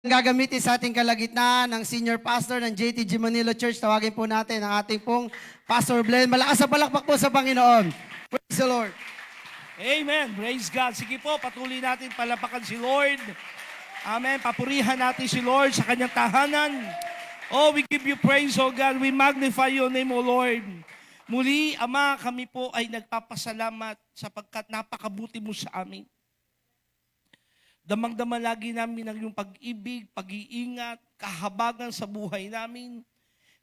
Gagamitin sa ating kalagitnaan ng senior pastor ng JTG Manilo Church. Tawagin po natin ang ating pong Pastor Glenn. Malakas na palakpak po sa Panginoon. Praise the Lord. Amen. Praise God. Sige po, patuloy natin palapakan si Lord. Amen. Papurihan natin si Lord sa kanyang tahanan. Oh, we give you praise, oh God. We magnify your name, oh Lord. Muli, Ama, kami po ay nagpapasalamat sapagkat napakabuti mo sa amin. Damang-dama lagi namin ang iyong pag-ibig, pag-iingat, kahabagan sa buhay namin.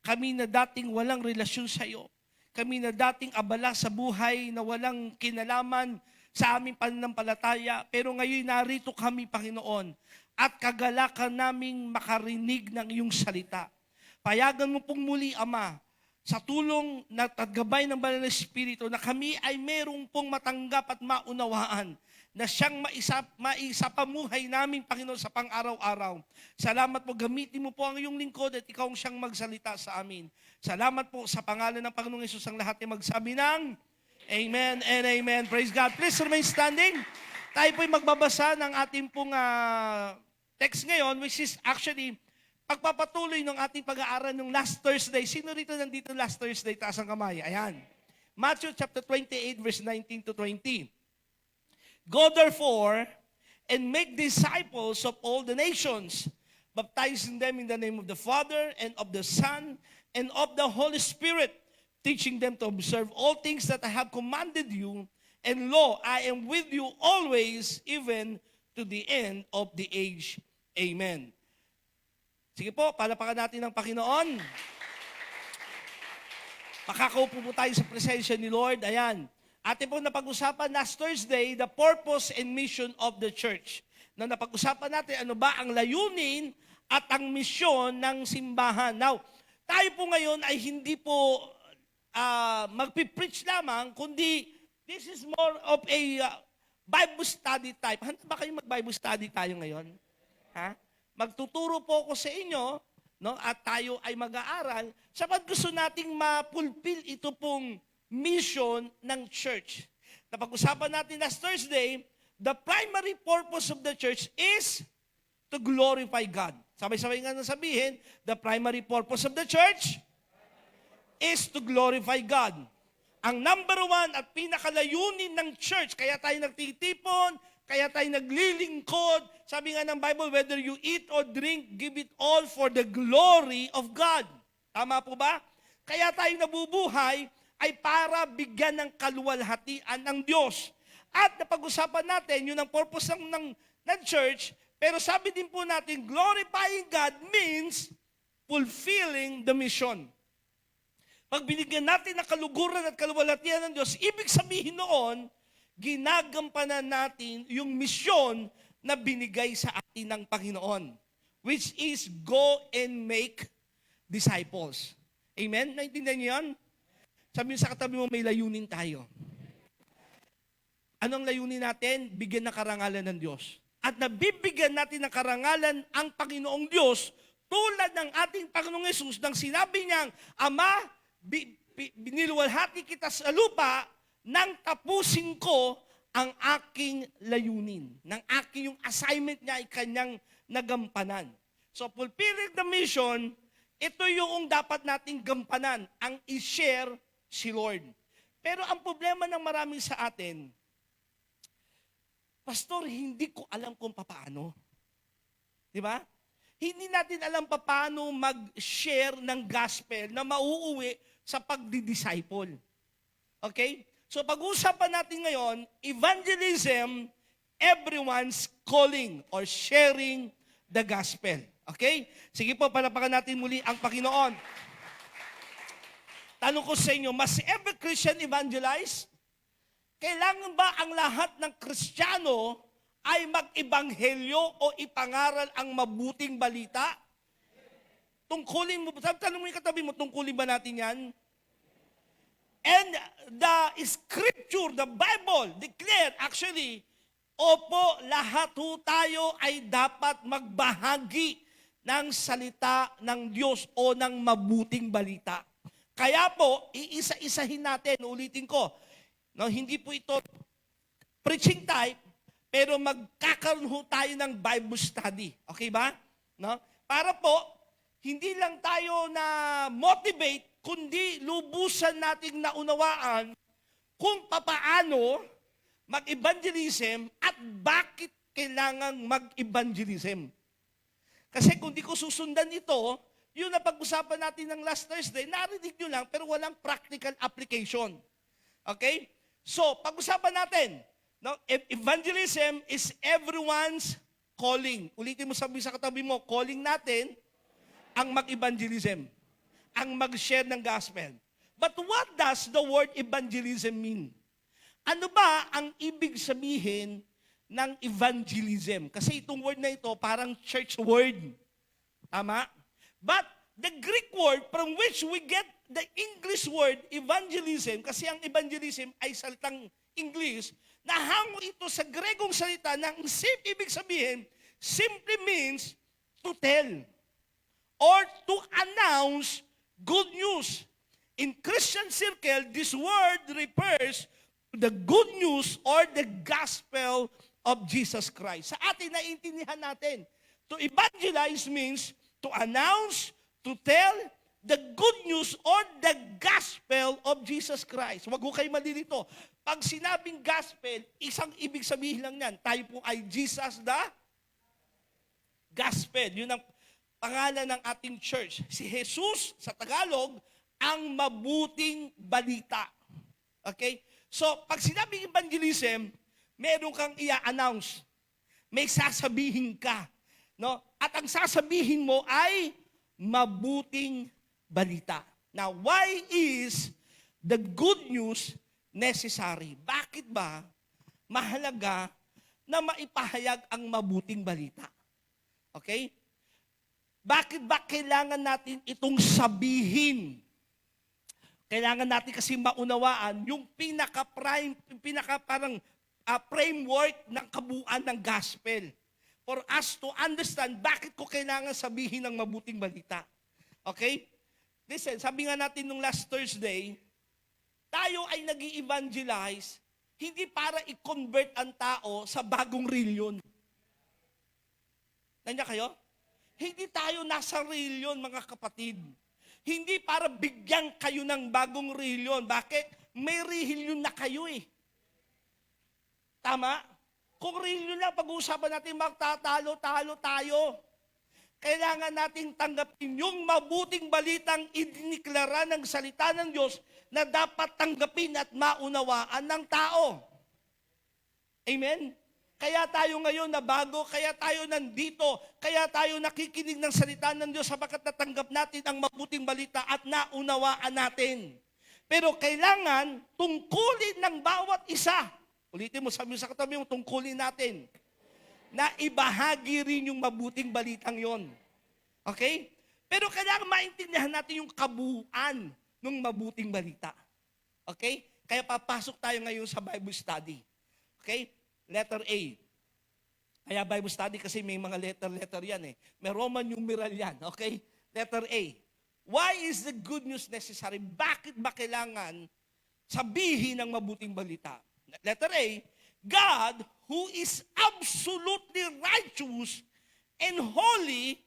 Kami na dating walang relasyon sa iyo. Kami na dating abala sa buhay na walang kinalaman sa aming pananampalataya. Pero ngayon narito kami, Panginoon, at kagalakan naming makarinig ng iyong salita. Payagan mo pong muli, Ama, sa tulong at gabay ng Banal na Espiritu na kami ay merong pong matanggap at maunawaan na siyang maisapamuhay namin, Panginoon, sa pang-araw-araw. Salamat po, gamitin mo po ang iyong lingkod at ikaw ang siyang magsalita sa amin. Salamat po sa pangalan ng Panginoong Hesus ang lahat ay magsabi ng Amen and Amen. Praise God. Please remain standing. Tayo po'y magbabasa ng ating pong text ngayon, which is actually pagpapatuloy ng ating pag-aaral ng last Thursday. Sino rito nandito last Thursday? Taas ang kamay. Ayan. Matthew chapter 28, verse 19 to 20. Go therefore and make disciples of all the nations, baptizing them in the name of the Father and of the Son and of the Holy Spirit, teaching them to observe all things that I have commanded you. And lo, I am with you always, even to the end of the age. Amen. Sige po, palapakan natin ng Panginoon. Makakaupo po tayo sa presensya ni Lord. Ayan. Atin po napag-usapan last Thursday, the purpose and mission of the church. Na napag-usapan natin ano ba ang layunin at ang misyon ng simbahan. Now, tayo po ngayon ay hindi po magpipreach lamang, kundi this is more of a Bible study type. Handa ba kayo mag-Bible study tayo ngayon? Ha? Magtuturo po ako sa inyo, no? At tayo ay mag-aaral, sapat gusto nating ma-fulfill ito pong mission ng church. Napag-usapan natin last Thursday, the primary purpose of the church is to glorify God. Sabay-sabay nga sabihin, the primary purpose of the church is to glorify God. Ang number one at pinakalayunin ng church, kaya tayo nagtitipon, kaya tayo naglilingkod, sabi nga ng Bible, whether you eat or drink, give it all for the glory of God. Tama po ba? Kaya tayo nabubuhay ay para bigyan ng kaluwalhatian ng Diyos. At napag-usapan natin, yun ang purpose ng church, pero sabi din po natin, glorifying God means fulfilling the mission. Pag binigyan natin ng kaluguran at kaluwalhatian ng Diyos, ibig sabihin noon, ginagampanan natin yung misyon na binigay sa atin ng Panginoon, which is go and make disciples. Amen? Naintindihan niyo yan? Sabi mo sa katabi mo, may layunin tayo. Anong layunin natin? Bigyan ng karangalan ng Diyos. At nabibigyan natin ng karangalan ang Panginoong Diyos tulad ng ating Panginoong Hesus nang sinabi niyang, Ama, biniluwalhati kita sa lupa nang tapusin ko ang aking layunin. Nang aking yung assignment niya ay kanyang nagampanan. So fulfilling the mission, ito yung dapat nating gampanan, ang i-share si Lord. Pero ang problema ng marami sa atin, Pastor, hindi ko alam kung paano. Di ba? Hindi natin alam paano mag-share ng gospel na mauuwi sa pagdi-disciple. Okay? So pag-uusapan natin ngayon, evangelism, everyone's calling or sharing the gospel. Okay? Sige po, palapakan natin muli ang Panginoon. Tanong ko sa inyo, must every Christian evangelize? Kailangan ba ang lahat ng Kristiyano ay mag-ebanghelyo o ipangaral ang mabuting balita? Tungkulin mo, tanong mo yung katabi mo, tungkulin ba natin yan? And the scripture, the Bible, declare actually, opo, lahat ho tayo ay dapat magbahagi ng salita ng Diyos o ng mabuting balita. Kaya po, iisa-isahin natin, ulitin ko, no, hindi po ito preaching type, pero magkakaroon ho tayo ng Bible study. Okay ba? No? Para po, hindi lang tayo na motivate, kundi lubusan nating naunawaan kung papaano mag-evangelism at bakit kailangang mag-evangelism. Kasi kung di ko susundan ito, yung napag-usapan natin ng last Thursday, narinig nyo lang pero walang practical application. Okay? So, pag-usapan natin, no? Evangelism is everyone's calling. Ulitin mo, sabi sa katabi mo, calling natin ang mag-evangelism, ang mag-share ng gospel. But what does the word evangelism mean? Ano ba ang ibig sabihin ng evangelism? Kasi itong word na ito parang church word. Tama? But the Greek word from which we get the English word evangelism, kasi ang evangelism ay salitang English, nahango ito sa Gregong salita na ang same ibig sabihin, simply means to tell or to announce good news. In Christian circle, this word refers to the good news or the gospel of Jesus Christ. Sa atin, naiintindihan natin. To evangelize means to announce, to tell the good news or the gospel of Jesus Christ. Huwag ko kayo malilito. Pag sinabing gospel, isang ibig sabihin lang yan. Tayo po ay Jesus the gospel. Yun ang pangalan ng ating church. Si Jesus, sa Tagalog, ang mabuting balita. Okay? So, pag sinabing evangelism, meron kang i-announce. May sasabihin ka. No? At ang sasabihin mo ay mabuting balita. Now, why is the good news necessary? Bakit ba mahalaga na maipahayag ang mabuting balita? Okay? Bakit ba kailangan natin itong sabihin? Kailangan natin kasi maunawaan yung framework ng kabuuan ng gospel. For us to understand bakit ko kailangan sabihin ng mabuting balita. Okay? Listen, sabi nga natin nung last Thursday, tayo ay nag-i-evangelize hindi para i-convert ang tao sa bagong reliyon. Nandiyan kayo? Hindi tayo nasa reliyon, mga kapatid. Hindi para bigyan kayo ng bagong reliyon. Bakit? May reliyon na kayo eh. Tama? Kung reliyon lang, pag-uusapan natin, magtatalo-talo tayo. Kailangan nating tanggapin yung mabuting balitang idiniklara ng salita ng Diyos na dapat tanggapin at maunawaan ng tao. Amen? Kaya tayo ngayon na bago, kaya tayo nandito, kaya tayo nakikinig ng salita ng Diyos sapagkat natanggap natin ang mabuting balita at naunawaan natin. Pero kailangan tungkulin ng bawat isa. Ulitin mo, sabi mo sa katabi mo, tungkulin natin na ibahagi rin yung mabuting balitang yon. Okay? Pero kailangan maintindihan natin yung kabuuan ng mabuting balita. Okay? Kaya papasok tayo ngayon sa Bible study. Okay? Letter A. Kaya Bible study kasi may mga letter yan eh. May Roman numeral yan. Okay? Letter A. Why is the good news necessary? Bakit ba kailangan sabihin ng mabuting balita? Letter A. God, who is absolutely righteous and holy,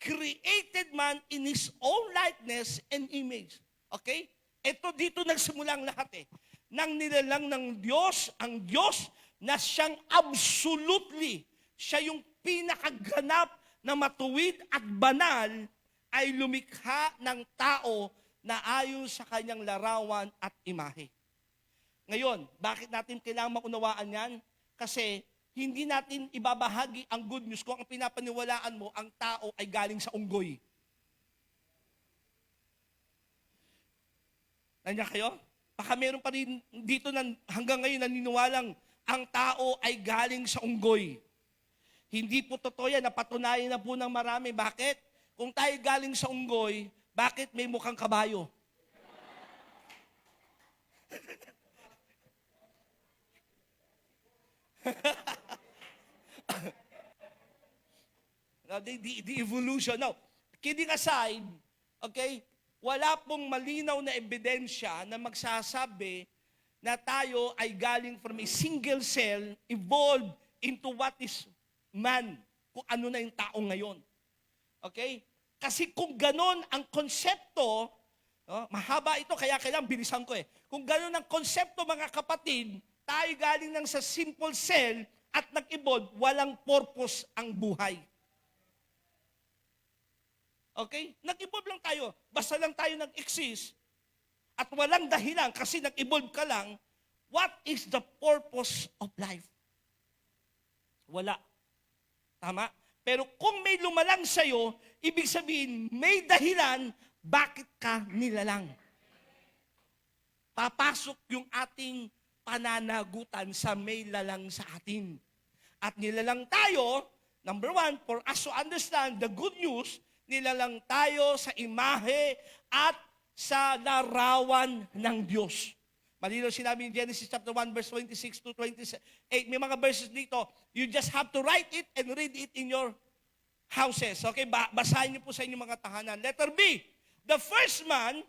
created man in His own likeness and image. Okay? Ito dito nagsimula ang lahat eh. Nang nilalang ng Diyos, ang Diyos na siyang absolutely, siya yung pinakaganap na matuwid at banal, ay lumikha ng tao na ayon sa kanyang larawan at imahe. Ngayon, bakit natin kailangan maunawaan yan? Kasi hindi natin ibabahagi ang good news kung ang pinapaniwalaan mo, ang tao ay galing sa unggoy. Nandiyan kayo? Baka meron pa rin dito hanggang ngayon naniniwalang ang tao ay galing sa unggoy. Hindi po totoo yan, napatunayan na po ng marami. Bakit? Kung tayo galing sa unggoy, bakit may mukhang kabayo? The evolution. Now, kidding aside, okay, wala pong malinaw na ebidensya na magsasabi na tayo ay galing from a single cell, evolved into what is man, kung ano na yung tao ngayon. Okay? Kasi kung ganon ang konsepto, mahaba ito, kaya kailangan bilisan ko eh. Kung ganon ang konsepto, mga kapatid, tayo galing lang sa simple cell at nag-evolve, walang purpose ang buhay. Okay? Nag-evolve lang tayo. Basta lang tayo nag-exist at walang dahilan kasi nag-evolve ka lang, what is the purpose of life? Wala. Tama? Pero kung may lumalang sa'yo, ibig sabihin, may dahilan, bakit ka nilalang? Papasok yung ating pananagutan sa may lalang sa atin. At nilalang tayo, number one, for us to understand the good news, nilalang tayo sa imahe at sa larawan ng Diyos. Malinaw sinabi in Genesis chapter 1, verse 26 to 28. May mga verses dito. You just have to write it and read it in your houses. Okay, basahin niyo po sa inyong mga tahanan. Letter B. The first man,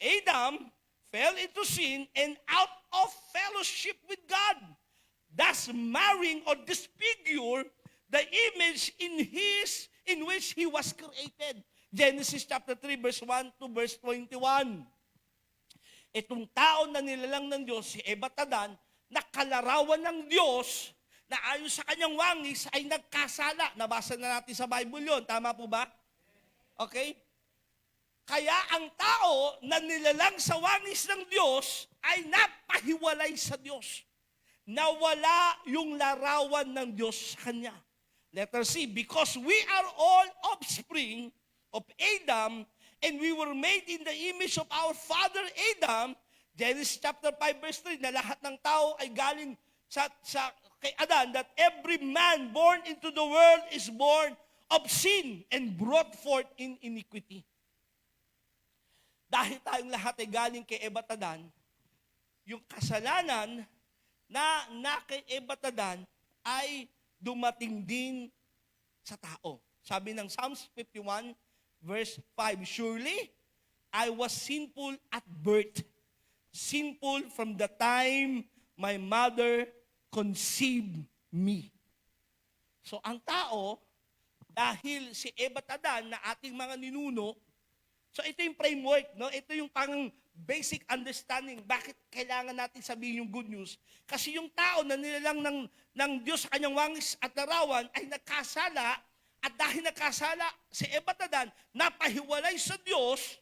Adam, fell into sin and out of fellowship with God, thus marring or disfigure the image in which he was created. Genesis chapter 3, verse 1 to verse 21. Itong tao na nilalang ng Diyos, si Eva at Adan, na kalarawan ng Diyos, na ayon sa kanyang wangis ay nagkasala. Nabasa na natin sa Bible yon. Tama po ba? Okay? Kaya ang tao na nilalang sa wangis ng Diyos ay napahiwalay sa Diyos. Nawala yung larawan ng Diyos sa kanya. Letter C, because we are all offspring of Adam, and we were made in the image of our father Adam, Genesis chapter 5 verse 3, na lahat ng tao ay galing sa kay Adan, that every man born into the world is born of sin and brought forth in iniquity. Dahil tayong lahat ay galing kay Eva at Adan, yung kasalanan na kay Eva at Adan ay dumating din sa tao. Sabi ng Psalms 51, verse 5, surely I was sinful at birth, sinful from the time my mother conceived me. So ang tao, dahil si Eva at Adan na ating mga ninuno, so ito yung framework, no? Ito yung pang basic understanding bakit kailangan natin sabihin yung good news. Kasi yung tao na nilalang ng Diyos sa kanyang wangis at larawan ay nagkasala. At dahil nakasala si Eva at Adan, napahiwalay sa Diyos,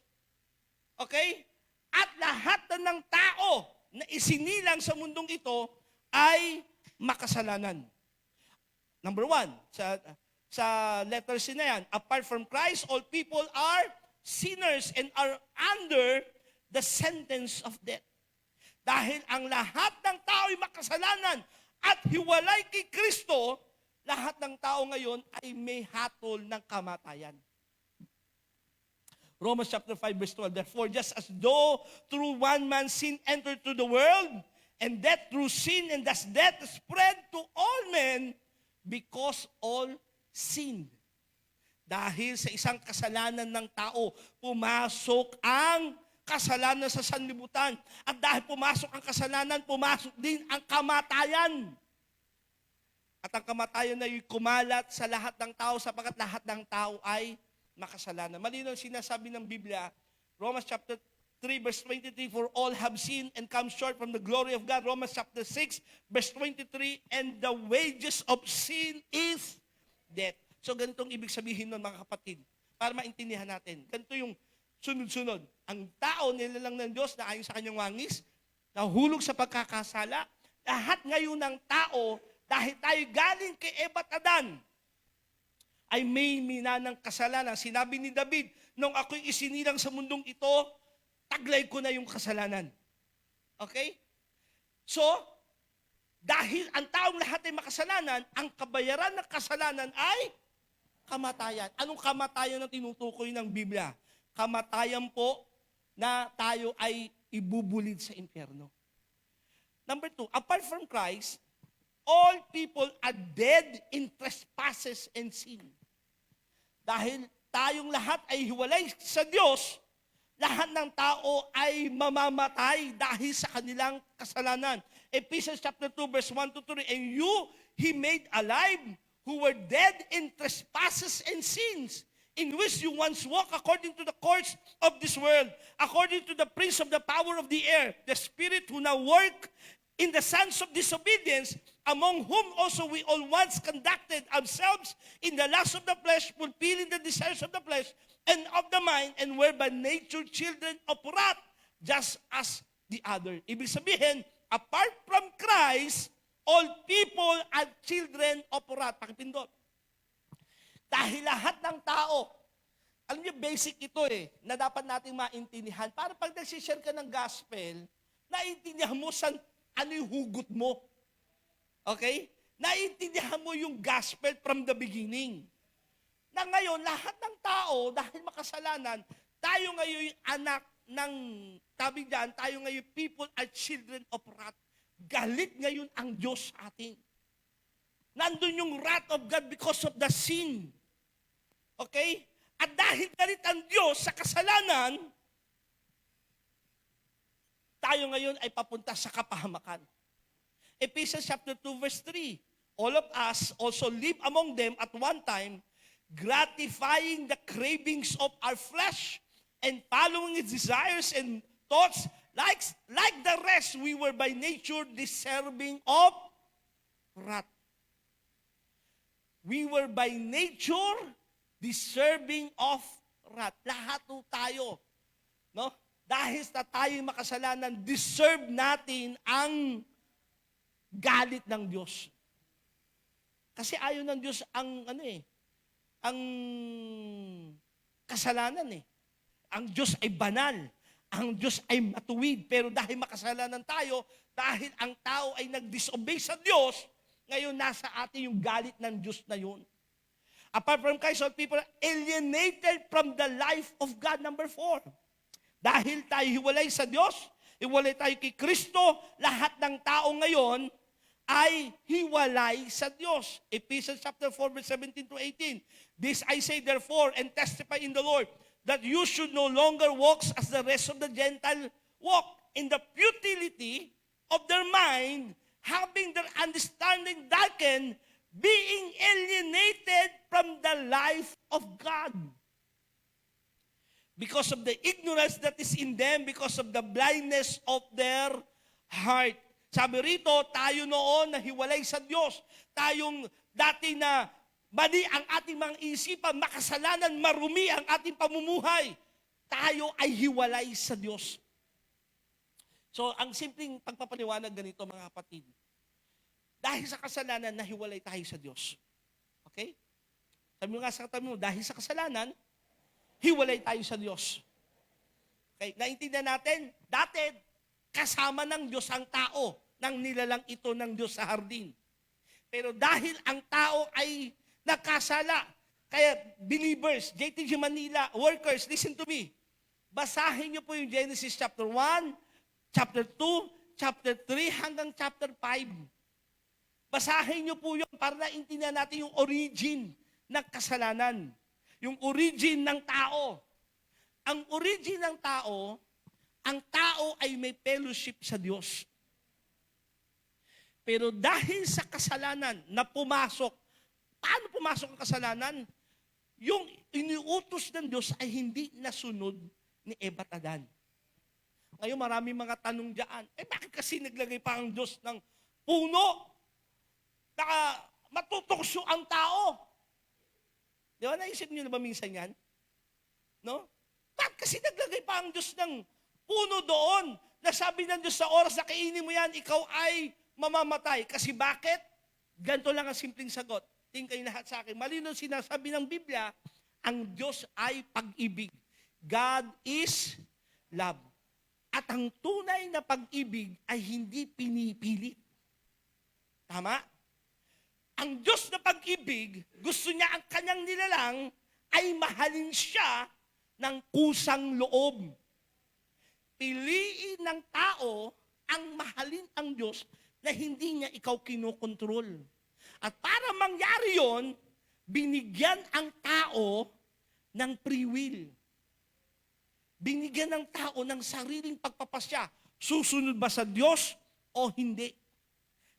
okay? At lahat ng tao na isinilang sa mundong ito ay makasalanan. Number one, sa letter C na yan, apart from Christ, all people are sinners and are under the sentence of death. Dahil ang lahat ng tao ay makasalanan at hiwalay kay Kristo, lahat ng tao ngayon ay may hatol ng kamatayan. Romans chapter 5 verse 12, therefore, just as though through one man sin entered to the world, and death through sin, and thus death spread to all men because all sinned. Dahil sa isang kasalanan ng tao, pumasok ang kasalanan sa sanlibutan. At dahil pumasok ang kasalanan, pumasok din ang kamatayan. At ang kamatayan ay kumalat sa lahat ng tao sapagkat lahat ng tao ay makasalanan. Malinaw sinasabi ng Biblia, Romans chapter 3 verse 23, for all have sinned and come short from the glory of God. Romans chapter 6 verse 23, and the wages of sin is death. So ganitong ibig sabihin nun, mga kapatid, para maintindihan natin. Ganito yung sunod-sunod. Ang tao nilalang ng Diyos na ayon sa kanyang wangis, nahulog sa pagkakasala, lahat ngayon ng tao, dahil tayo galing kay Eva at Adan, ay may minanang kasalanan. Sinabi ni David, nung ako'y isinilang sa mundong ito, taglay ko na yung kasalanan. Okay? So, dahil ang taong lahat ay makasalanan, ang kabayaran ng kasalanan ay kamatayan. Anong kamatayan ang tinutukoy ng Biblia? Kamatayan po na tayo ay ibubulid sa impyerno. Number 2, apart from Christ, all people are dead in trespasses and sin. Dahil tayong lahat ay hiwalay sa Diyos, lahat ng tao ay mamamatay dahil sa kanilang kasalanan. Ephesians chapter 2 verse 1 to 3, and you He made alive who were dead in trespasses and sins, in which you once walked according to the course of this world, according to the prince of the power of the air, the spirit who now work in the sons of disobedience, among whom also we all once conducted ourselves in the lust of the flesh, fulfilling the desires of the flesh and of the mind, and were by nature children of wrath, just as the other. Ibig sabihin, apart from Christ, all people are children of wrath. Pakipindot. Dahil lahat ng tao, alam niyo, basic ito na dapat nating maintindihan. Para pag nagsishare ka ng gospel, naintindihan mo ano yung hugot mo. Okay? Naintindihan mo yung gospel from the beginning. Na ngayon, lahat ng tao, dahil makasalanan, tayo ngayon yung anak ng, tabi dyan, tayo ngayon, people are children of wrath. Galit ngayon ang Diyos sa atin. Nandun yung wrath of God because of the sin. Okay? At dahil galit ang Diyos sa kasalanan, tayo ngayon ay papunta sa kapahamakan. Ephesians chapter 2 verse 3, all of us also live among them at one time, gratifying the cravings of our flesh and following its desires and thoughts. Like the rest, we were by nature deserving of wrath. We were by nature deserving of wrath. Lahat po tayo. No? Dahil sa tayo'y makasalanan, deserve natin ang galit ng Diyos. Kasi ayaw ng Diyos ang ang kasalanan Ang Diyos ay banal. Ang Diyos ay matuwid. Pero dahil makasalanan tayo, dahil ang tao ay nag-disobey sa Diyos, ngayon nasa atin yung galit ng Diyos na yun. Apart from Christ, all people are alienated from the life of God. Number 4. Dahil tayo hiwalay sa Diyos, hiwalay tayo kay Kristo, lahat ng tao ngayon ay hiwalay sa Diyos. Ephesians chapter 4, verse 17 to 18. This I say therefore and testify in the Lord, that you should no longer walk as the rest of the Gentile walk, in the futility of their mind, having their understanding darkened, being alienated from the life of God. Because of the ignorance that is in them, because of the blindness of their heart. Sabi rito, tayo noon na hiwalay sa Diyos. Tayong dati na mali ang ating mga isipan, makasalanan, marumi ang ating pamumuhay. Tayo ay hiwalay sa Diyos. So, ang simpleng pagpapaliwanag ganito, mga kapatid. Dahil sa kasalanan, nahiwalay tayo sa Diyos. Okay? Sabi mo nga sa katabi mo, dahil sa kasalanan, hiwalay tayo sa Diyos. Okay? Naintindihan natin, dati, kasama ng Diyos ang tao nang nilalang ito ng Diyos sa hardin. Pero dahil ang tao ay nakasala, kaya believers, JTG Manila, workers, listen to me. Basahin niyo po yung Genesis chapter 1, chapter 2, chapter 3, hanggang chapter 5. Basahin niyo po yun para naintindihan natin yung origin ng kasalanan. Yung origin ng tao. Ang origin ng tao, ang tao ay may fellowship sa Diyos. Pero dahil sa kasalanan na pumasok, paano pumasok ang kasalanan? Yung iniutos ng Diyos ay hindi nasunod ni Eva at Adan. Ngayon maraming mga tanong diyan, bakit kasi naglagay pa ang Diyos ng puno? Matutokso ang tao. Di ba, naisip niyo na ba minsan yan? No? Bakit kasi naglagay pa ang Diyos ng puno doon? Nasabi ng Diyos sa oras na kainin mo yan, ikaw ay mamamatay. Kasi bakit? Ganito lang ang simpleng sagot. Tingin kayo lahat sa akin. Malinaw sinasabi ng Biblia, ang Diyos ay pag-ibig. God is love. At ang tunay na pag-ibig ay hindi pinipilit. Tama? Ang Diyos na pag-ibig, gusto niya ang kanyang nilalang ay mahalin siya ng kusang loob. Piliin ng tao ang mahalin ang Diyos na hindi niya ikaw kinokontrol. At para mangyari yon, binigyan ang tao ng free will. Binigyan ng tao ng sariling pagpapasya. Susunod ba sa Diyos o hindi?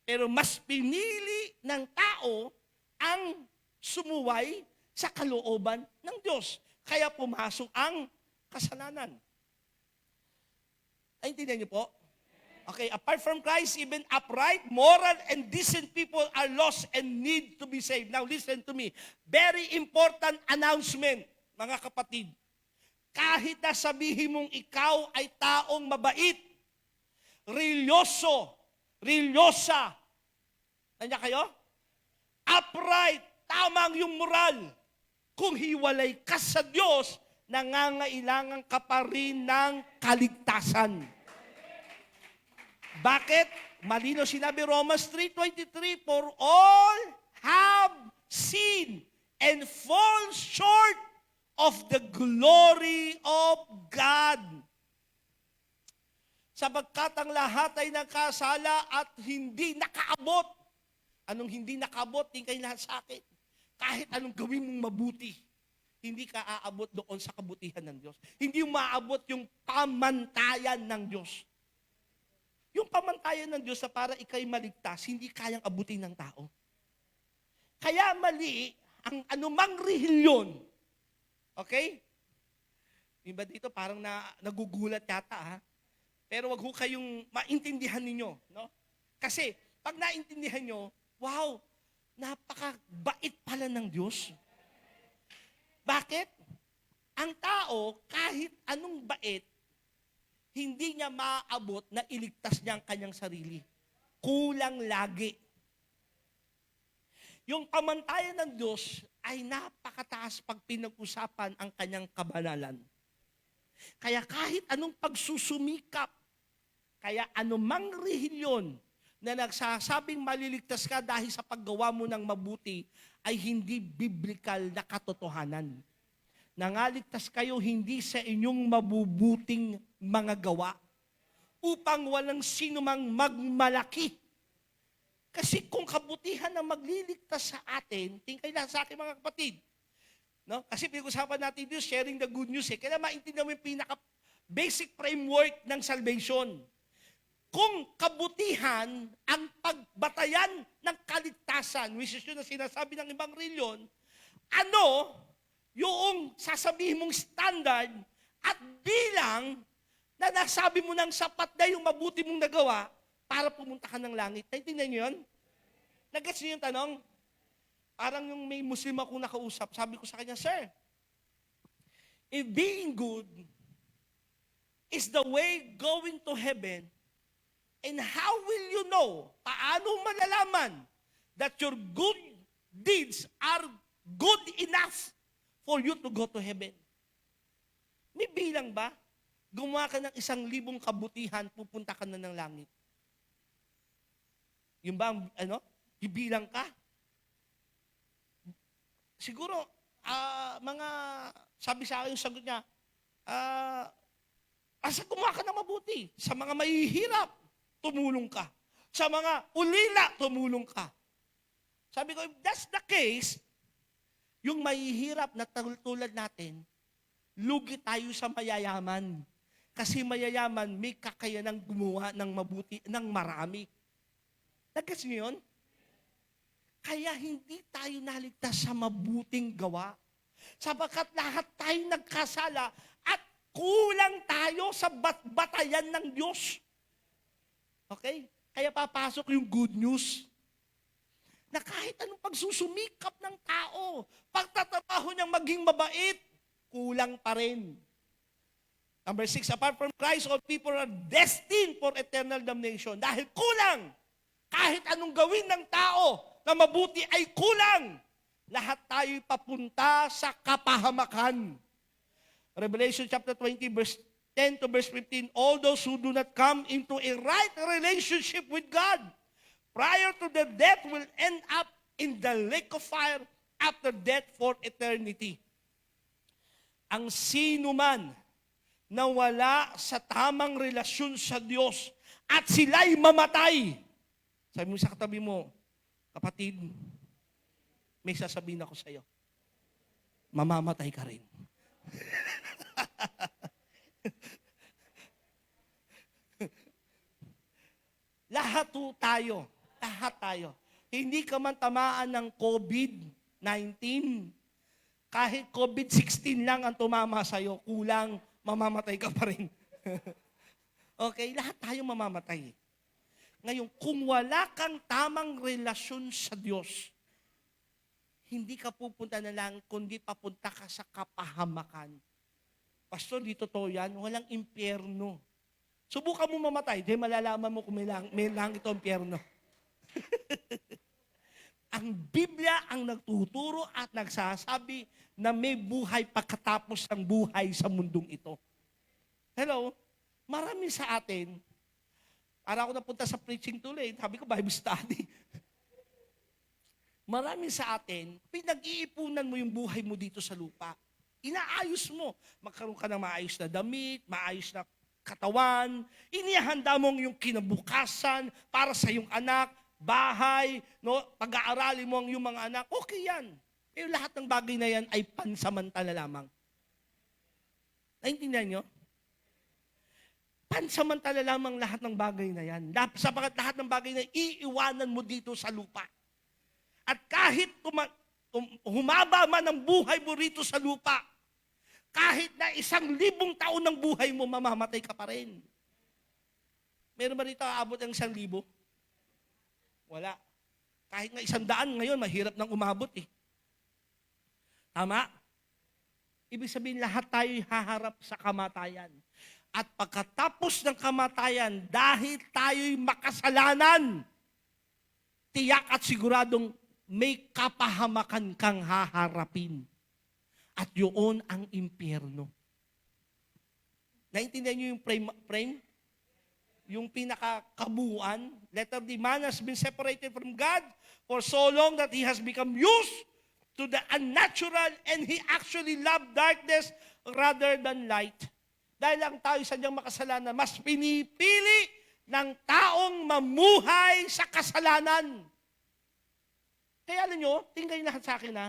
Pero mas pinili ng tao ang sumuway sa kalooban ng Diyos. Kaya pumasok ang kasalanan. Naintindihan niyo po? Okay, apart from Christ, even upright, moral, and decent people are lost and need to be saved. Now listen to me. Very important announcement, mga kapatid. Kahit na sabihin mong ikaw ay taong mabait, religyoso, religyosa, nandiyan kayo? Upright, tamang yung moral. Kung hiwalay ka sa Diyos, nangangailangan ka pa rin ng kaligtasan. Bakit? Malino sinabi Romans 3:23, for all have sinned and fall short of the glory of God. Sapagkat ang lahat ay nakasala at hindi nakaabot. Anong hindi nakaabot? Tingin kayo lahat sa akin. Kahit anong gawin mong mabuti, hindi ka aabot doon sa kabutihan ng Diyos. Hindi maabot yung pamantayan ng Diyos. Yung pamantayan ng Diyos na para ikay maligtas, hindi kayang abutin ng tao. Kaya mali ang anumang relihiyon. Okay? Diba dito parang nagugulat yata ha? Pero wag ho kayong maintindihan ninyo. No? Kasi pag naintindihan nyo, wow, napakabait pala ng Diyos. Bakit? Ang tao, kahit anong bait, hindi niya maaabot na iligtas niya ang kanyang sarili. Kulang lagi. Yung pamantayan ng Diyos ay napakataas pag pinag-usapan ang kanyang kabanalan. Kaya kahit anong pagsusumikap, kaya anumang relihiyon na nagsasabing maliligtas ka dahil sa paggawa mo ng mabuti, ay hindi biblical na katotohanan. Nangaligtas kayo hindi sa inyong mabubuting mga gawa upang walang sinumang magmalaki. Kasi kung kabutihan ang magliligtas sa atin, tingkay lang sa akin mga kapatid. No? Kasi pinag-usapan natin dito, sharing the good news. Kaya maintindihan mo yung pinaka-basic framework ng salvation. Kung kabutihan ang pagbatayan ng kaligtasan, which is yun na sinasabi ng ibang reliyon, ano yung sasabihin mong standard at bilang na nasabi mo ng sapat na yung mabuti mong nagawa para pumunta ka ng langit. Naintindihan niyo yun? Nag-gets niyo yung tanong? Parang yung may Muslim akong nakausap, sabi ko sa kanya, Sir, if being good is the way going to heaven, and how will you know, paano malalaman that your good deeds are good enough for you to go to heaven? May bilang ba? Gumawa ka ng 1,000 kabutihan, pupunta ka na ng langit. Yung ba, ibilang ka? Siguro, sabi sa akin yung sagot niya, asa gumawa ka ng mabuti. Sa mga mahihirap, tumulong ka. Sa mga ulila, tumulong ka. Sabi ko, if that's the case, yung mahihirap na tulad natin, lugi tayo sa mayayaman. Kasi mayayaman, may kakayanang gumawa ng mabuti, ng marami. Nagkas niyo yun? Kaya hindi tayo naligtas sa mabuting gawa. Sapagkat lahat tayo nagkasala at kulang tayo sa batayan ng Diyos. Okay? Kaya papasok yung good news. Na kahit anong pagsusumikap ng tao, pagtatrabaho niyang maging mabait, kulang pa rin. Number 6, apart from Christ, all people are destined for eternal damnation. Dahil kulang, kahit anong gawin ng tao na mabuti ay kulang, lahat tayo'y papunta sa kapahamakan. Revelation chapter 20, verse 10 to verse 15, all those who do not come into a right relationship with God prior to their death will end up in the lake of fire after death for eternity. Ang sino man na wala sa tamang relasyon sa Diyos at sila'y mamatay, sabi mo sa katabi mo, kapatid, may sasabihin ako sa iyo, mamamatay ka rin. Lahat tayo. Hindi ka man tamaan ng COVID-19, Kahit COVID-16 lang ang tumama sa'yo, kulang, mamamatay ka pa rin. Okay, lahat tayo mamamatay. Ngayon, kung wala kang tamang relasyon sa Diyos, hindi ka pupunta na lang, kundi papunta ka sa kapahamakan. Pastor, di totoo yan, walang impyerno. Subukan mo mamatay, di malalaman mo kung may langit o impyerno. Ang Biblia ang nagtuturo at nagsasabi na may buhay pagkatapos ng buhay sa mundong ito. Hello? Marami sa atin, para ako napunta sa preaching tuloy, sabi ko Bible study. Marami sa atin, pinag-iipunan mo yung buhay mo dito sa lupa. Inaayos mo. Magkaroon ka ng maayos na damit, maayos na katawan, inihanda mo yung kinabukasan para sa iyong anak, bahay, no? Pag-aaralin mo ang iyong mga anak, okay yan. Pero lahat ng bagay na yan ay pansamantala lamang. Naintindihan nyo? Pansamantala lamang lahat ng bagay na yan. Sapagat lahat ng bagay na iiwanan mo dito sa lupa. At kahit humaba man ang buhay mo rito sa lupa, kahit na 1,000 taon ng buhay mo, mamamatay ka pa rin. Meron ba rito aabot ang 1,000? Wala. Kahit nga 100 ngayon, mahirap nang umabot eh. Tama? Ibig sabihin, lahat tayo haharap sa kamatayan. At pagkatapos ng kamatayan, dahil tayo'y makasalanan, tiyak at siguradong may kapahamakan kang haharapin. At yun ang impyerno. Naintindihan niyo yung frame? Yung pinakakabuuan? Letter D, man has been separated from God for so long that he has become used to the unnatural and he actually loved darkness rather than light. Dahil ang tao sadyang makasalanan, mas pinipili ng taong mamuhay sa kasalanan. Kaya alam nyo, tingnan lahat sa akin ha,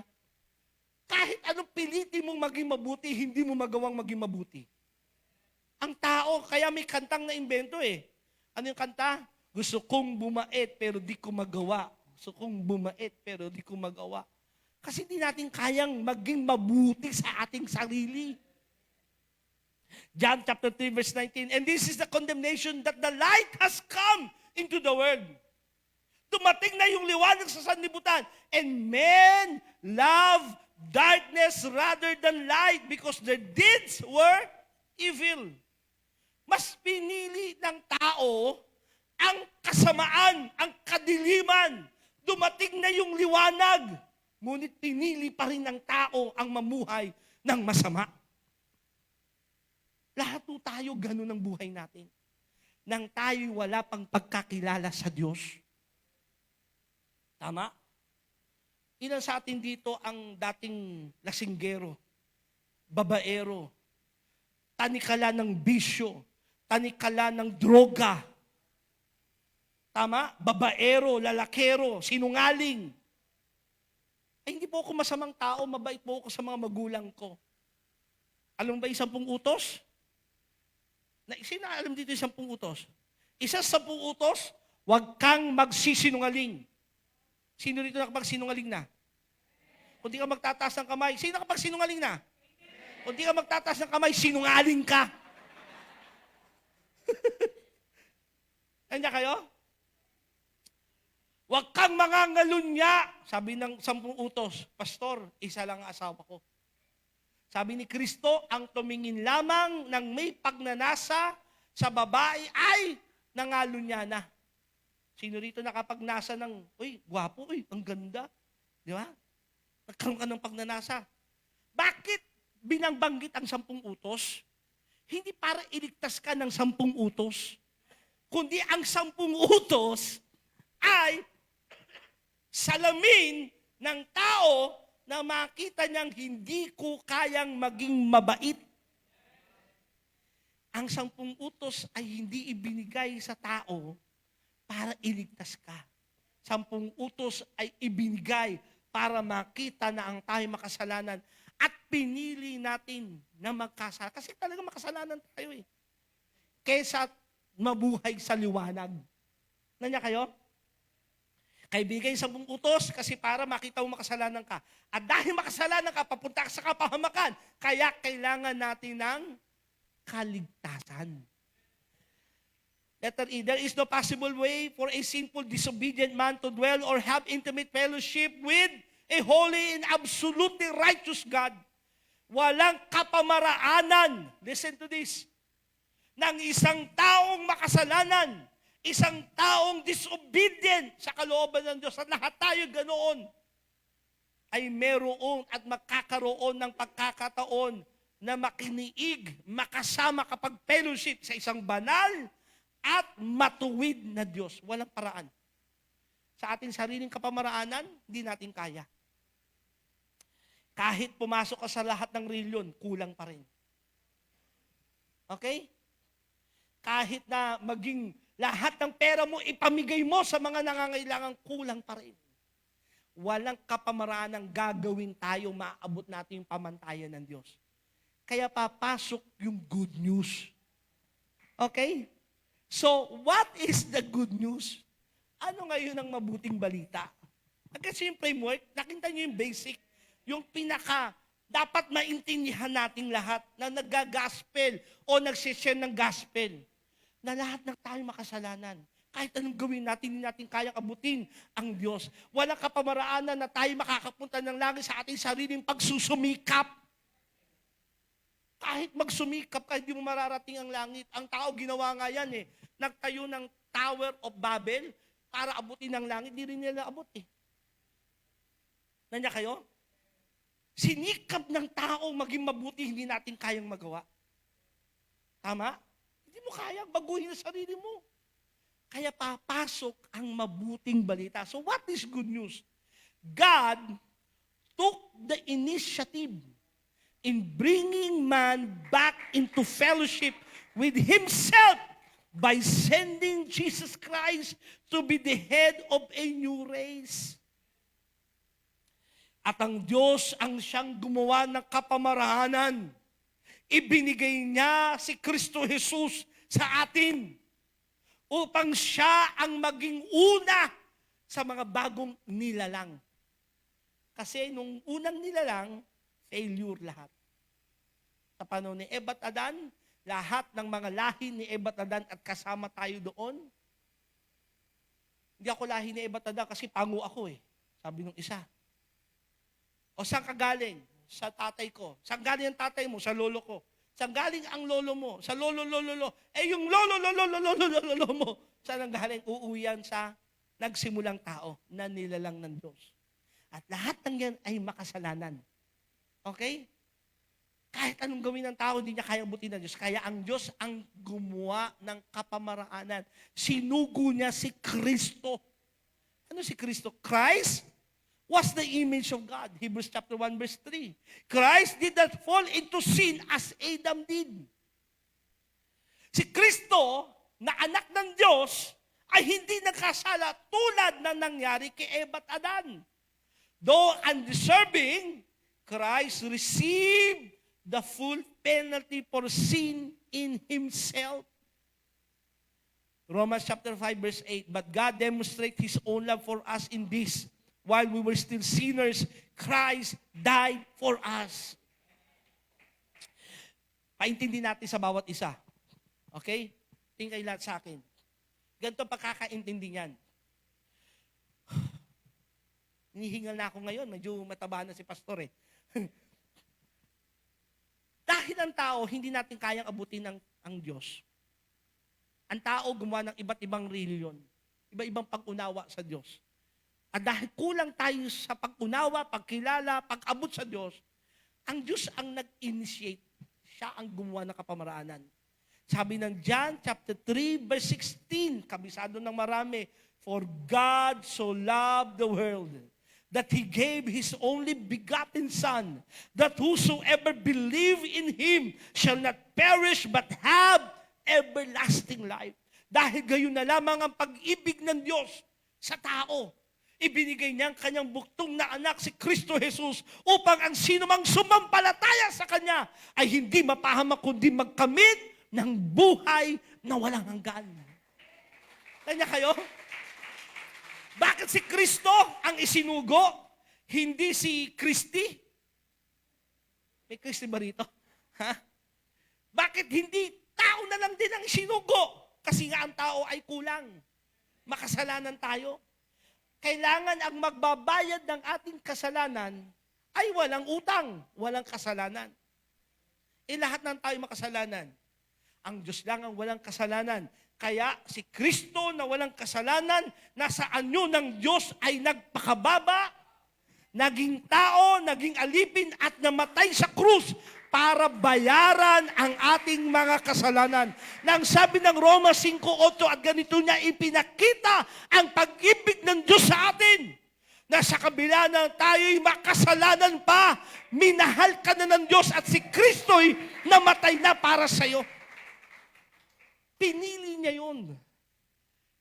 kahit anong pilitin mong maging mabuti, hindi mo magawang maging mabuti. Ang tao, kaya may kantang na-imbento eh. Ano yung kanta? Gusto kong bumait pero di ko magawa. Gusto kong bumait pero di ko magawa. Kasi hindi natin kayang maging mabuti sa ating sarili. John chapter 3 verse 19, and this is the condemnation that the light has come into the world. Dumating na yung liwanag sa sanlibutan. And men love darkness rather than light because their deeds were evil. Mas pinili ng tao ang kasamaan, ang kadiliman. Dumating na yung liwanag. Ngunit pinili pa rin ng tao ang mamuhay ng masama. Lahat po tayo ganun ang buhay natin. Nang tayo'y wala pang pagkakilala sa Diyos. Tama? Ilan sa atin dito ang dating lasinggero, babaero, tanikala ng bisyo, tanikala ng droga. Tama? Babaero, lalakero, sinungaling. Ay, hindi po ako masamang tao, mabait po ako sa mga magulang ko. Alam mo ba 10 utos? Sino alam dito 10 utos? Isa sa 10 utos, huwag kang magsisinungaling. Sino dito nakapagsinungaling na? Kung di ka magtataas ng kamay, sino nakapagsinungaling na? Kung di ka magtataas ng kamay, sinungaling ka. Kanya kayo? Huwag kang mangangalunya. Sabi ng 10 utos, Pastor, isa lang ang asawa ko. Sabi ni Kristo, ang tumingin lamang ng may pagnanasa sa babae ay nangalunya na. Sino rito nakapagnasa ng, uy, gwapo, uy, ang ganda. Di ba? Nagkaroon ka ng pagnanasa. Bakit binangbanggit ang 10 utos? Hindi para iligtas ka ng 10 utos. Kundi ang 10 utos ay salamin ng tao na makita niyang hindi ko kayang maging mabait. Ang 10 utos ay hindi ibinigay sa tao para iligtas ka. 10 utos ay ibinigay para makita na ang tayo makasalanan at pinili natin na magkasala. Kasi talaga makasalanan tayo eh. Kesa mabuhay sa liwanag. Nanya kayo? Kaibigan sa mong utos kasi para makita mo makasalanan ka. At dahil makasalanan ka, papunta ka sa kapahamakan. Kaya kailangan natin ng kaligtasan. Letter E, there is no possible way for a sinful, disobedient man to dwell or have intimate fellowship with a holy and absolutely righteous God. Walang kapamaraanan, listen to this, ng isang taong makasalanan, isang taong disobedient sa kalooban ng Diyos, at lahat tayo ganoon, ay meron at makakaroon ng pagkakataon na makiniig, makasama kapag fellowship sa isang banal at matuwid na Diyos. Walang paraan. Sa ating sariling kapamaraanan, hindi natin kaya. Kahit pumasok ka sa lahat ng reliyon, kulang pa rin. Okay? Kahit na maging lahat ng pera mo, ipamigay mo sa mga nangangailangan, kulang pa rin. Walang kapamaraan ang gagawin tayo, maabot natin yung pamantayan ng Diyos. Kaya papasok yung good news. Okay? So, what is the good news? Ano ngayon ang mabuting balita? Kasi yung framework, nakita nyo yung basic, yung pinaka, dapat maintindihan nating lahat na nag-gospel o nagsishare ng gospel. Na lahat ng tayo makasalanan. Kahit anong gawin natin, hindi natin kayang abutin ang Diyos. Walang kapamaraanan na tayo makakapunta ng langit sa ating sariling pagsusumikap. Kahit magsumikap, kahit di mo mararating ang langit. Ang tao ginawa nga yan eh. Nagtayo ng Tower of Babel para abutin ang langit. Di rin nila abot eh. Nandiyan kayo? Sinikap ng tao maging mabuti, hindi natin kayang magawa. Tama? Hindi mo kayang baguhin ang sarili mo. Kaya papasok ang mabuting balita. So what is good news? God took the initiative in bringing man back into fellowship with Himself by sending Jesus Christ to be the head of a new race. At ang Diyos ang siyang gumawa ng kapamaraanan. Ibinigay niya si Kristo Jesus sa atin upang siya ang maging una sa mga bagong nilalang. Kasi nung unang nilalang, failure lahat. Sa panahon ni Eva at Adan, lahat ng mga lahi ni Eva at Adan at kasama tayo doon. Hindi ako lahi ni Eva at Adan kasi pango ako eh. Sabi nung isa. O saan ka galing? Sa tatay ko. Saan galing ang tatay mo? Sa lolo ko. Saan galing ang lolo mo? Sa lolo. Eh yung lolo mo, saan ang galing? Uuwian sa nagsimulang tao na nilalang ng Diyos. At lahat ng yan ay makasalanan. Okay? Kahit anong gawin ng tao, hindi niya kayang butin ng Diyos. Kaya ang Diyos ang gumawa ng kapamaraanan. Sinugo niya si Kristo. Ano si Kristo? Christ was the image of God. Hebrews chapter 1 verse 3. Christ did not fall into sin as Adam did. Si Kristo, na anak ng Diyos, ay hindi nagkasala tulad na nangyari kay Eva at Adan. Though undeserving, Christ received the full penalty for sin in Himself. Romans chapter 5 verse 8, but God demonstrates His own love for us in this, while we were still sinners, Christ died for us. Paintindi natin sa bawat isa. Okay? Tingin kayo lahat sa akin. Ganito pagkakaintindi niyan. Hinihingal na ako ngayon. Medyo mataba na si pastor eh. Dahil ang tao, hindi natin kayang abutin ang Diyos. Ang tao gumawa ng iba't ibang reliyon. Iba-ibang pag-unawa sa Diyos. At dahil kulang tayo sa pag-unawa, pagkilala, pag-abot sa Diyos, ang Diyos ang nag-initiate. Siya ang gumawa ng kapamaraanan. Sabi ng John chapter 3 verse 16, kabisado ng marami, for God so loved the world that He gave His only begotten Son, that whosoever believe in Him shall not perish but have everlasting life. Dahil gayon na lamang ang pag-ibig ng Diyos sa tao. Ibinigay niya ang kanyang buktong na anak, si Kristo Jesus, upang ang sinumang sumampalataya sa Kanya ay hindi mapahamak kundi magkamit ng buhay na walang hanggan. Kanya kayo? Bakit si Kristo ang isinugo? Hindi si Kristi? May Kristi ba rito? Ha? Bakit hindi tao na lang din ang isinugo? Kasi nga ang tao ay kulang. Makasalanan tayo. Kailangan ang magbabayad ng ating kasalanan ay walang utang, walang kasalanan. Lahat ng tayo makasalanan. Ang Diyos lang ang walang kasalanan. Kaya si Kristo na walang kasalanan, nasa anyo ng Diyos ay nagpakababa, naging tao, naging alipin at namatay sa krus para bayaran ang ating mga kasalanan. Nang sabi ng Roma 5:8 at ganito niya ipinakita ang pag-ibig ng Diyos sa atin, na sa kabila na tayo'y makasalanan pa, minahal ka na ng Diyos at si Kristo'y namatay na para sa'yo. Pinili niya yun.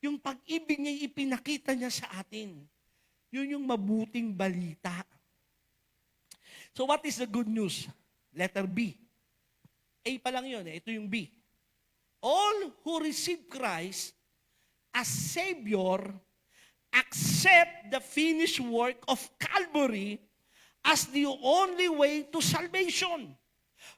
Yung pag-ibig niya, ipinakita niya sa atin. Yun yung mabuting balita. So what is the good news? Letter B. A pa lang yun. Ito yung B. All who receive Christ as Savior accept the finished work of Calvary as the only way to salvation.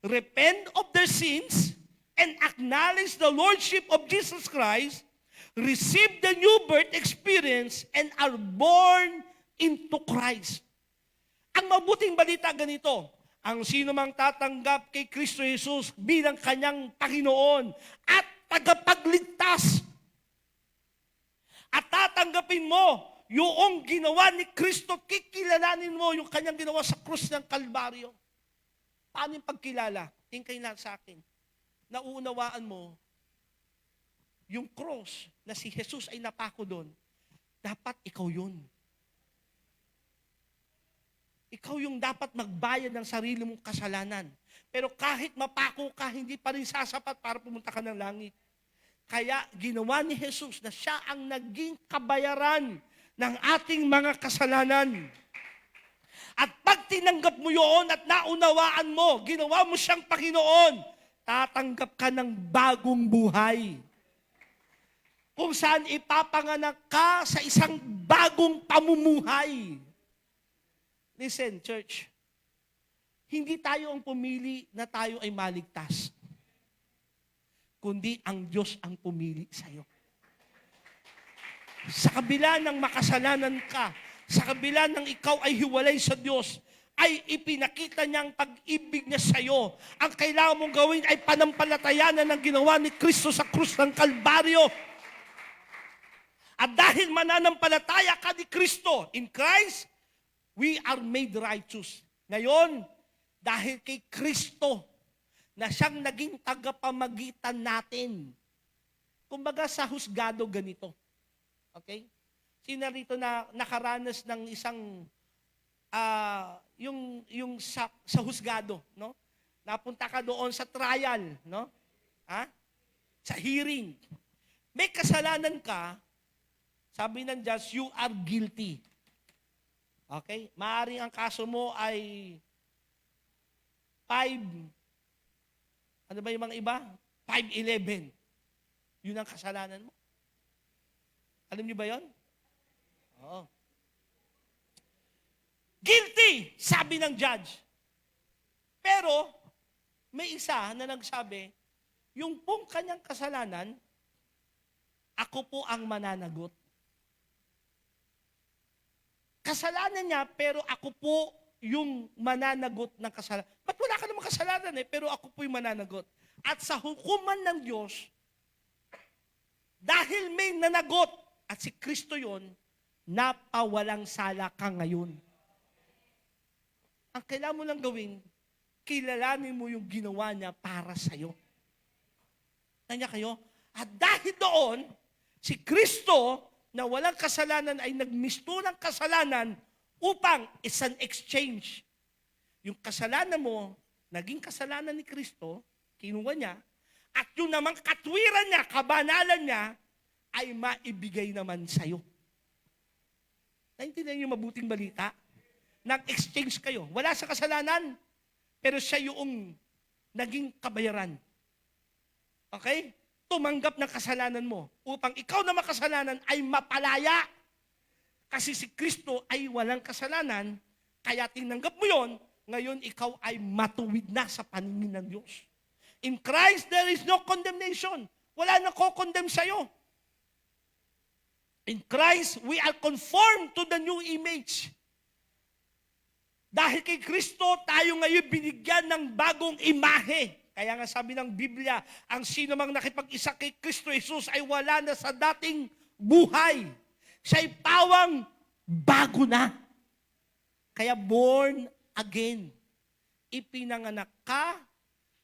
Repent of their sins and acknowledge the Lordship of Jesus Christ, receive the new birth experience, and are born into Christ. Ang mabuting balita ganito, ang sino mang tatanggap kay Kristo Jesus bilang kanyang Panginoon at tagapagligtas, at tatanggapin mo yung ginawa ni Kristo, kikilalanin mo yung kanyang ginawa sa krus ng Kalbaryo. Paano yung pagkilala? Tingkay na sa akin. Nauunawaan mo, yung cross na si Jesus ay napako doon, dapat ikaw yun. Ikaw yung dapat magbayad ng sarili mong kasalanan. Pero kahit mapako ka, hindi pa rin sasapat para pumunta ka ng langit. Kaya ginawa ni Jesus na siya ang naging kabayaran ng ating mga kasalanan. At pag tinanggap mo yun at naunawaan mo, ginawa mo siyang Panginoon, tatanggap ka ng bagong buhay. Kung saan ipapanganak ka sa isang bagong pamumuhay. Listen, church. Hindi tayo ang pumili na tayo ay maligtas. Kundi ang Diyos ang pumili sa'yo. Sa kabila ng makasalanan ka, sa kabila ng ikaw ay hiwalay sa Diyos, ay ipinakita niya ang pag-ibig niya sa iyo. Ang kailangan mong gawin ay panampalatayanan ng ginawa ni Kristo sa krus ng Kalbaryo. At dahil mananampalataya ka ni Kristo, in Christ, we are made righteous. Ngayon, dahil kay Kristo, na siyang naging tagapamagitan natin. Kumbaga sa husgado ganito. Okay? Sino rito na nakaranas ng isang yung sa husgado, no? Napunta ka doon sa trial, no? Ha? Sa hearing. May kasalanan ka, sabi ng judge, you are guilty. Okay? Maaring ang kaso mo ay 5, ano ba yung mga iba? 511. Yun ang kasalanan mo. Alam niyo ba yun? Oo. Guilty, sabi ng judge. Pero, may isa na nagsabi, yung pong kanyang kasalanan, ako po ang mananagot. Kasalanan niya, pero ako po yung mananagot ng kasalanan. Ba't wala ka namang kasalanan pero ako po yung mananagot. At sa hukuman ng Diyos, dahil may nanagot, at si Kristo yon, napawalang sala ka ngayon. Ang kailangan mo lang gawin, kilalanin mo yung ginawa niya para sa'yo. Tanya kayo? At dahil doon, si Kristo na walang kasalanan ay nagmisto ng kasalanan upang it's an exchange. Yung kasalanan mo, naging kasalanan ni Kristo, kinuha niya, at yung namang katwiran niya, kabanalan niya, ay maibigay naman sa'yo. Naintindihan niyo yung mabuting balita? Nag-exchange kayo. Wala sa kasalanan, pero siya yung naging kabayaran. Okay? Tumanggap ng kasalanan mo upang ikaw na makasalanan ay mapalaya Kasi si Kristo ay walang kasalanan, kaya tinanggap mo yon, ngayon ikaw ay matuwid na sa paningin ng Diyos. In Christ, there is no condemnation. Wala na ko-condemn sa'yo. In Christ, we are conformed to the new image. Dahil kay Kristo, tayo ngayon binigyan ng bagong imahe. Kaya nga sabi ng Biblia, ang sino mang nakipag-isa kay Kristo Jesus ay wala na sa dating buhay. Siya'y pawang bago na. Kaya born again. Ipinanganak ka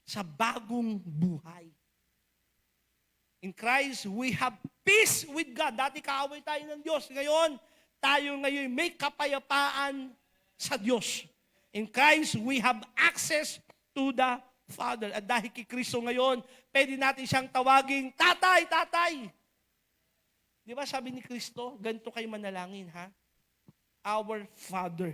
sa bagong buhay. In Christ, we have peace with God. Dati kaaway tayo ng Diyos. Ngayon, tayo ngayon may kapayapaan sa Diyos. In Christ, we have access to the Father. At dahil kay Kristo ngayon, pwede natin siyang tawaging, Tatay, Tatay. Di ba sabi ni Kristo, ganito kayo manalangin, ha? Our Father.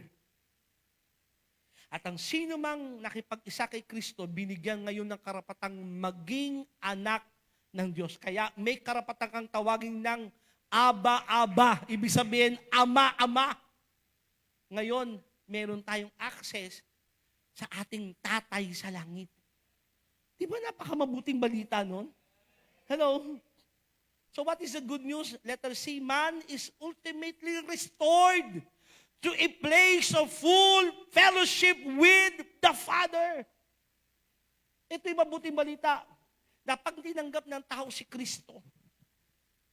At ang sino mang nakipag-isa kay Kristo, binigyan ngayon ng karapatang maging anak ng Diyos. Kaya may karapatan kang tawagin ng Aba, Aba. Ibig sabihin, Ama, Ama. Ngayon, meron tayong access sa ating tatay sa langit. Di ba napakamabuting balita nun? Hello? So what is the good news? Letter C, man is ultimately restored to a place of full fellowship with the Father. Ito yung mabuting balita. Na pag tinanggap ng tao si Kristo,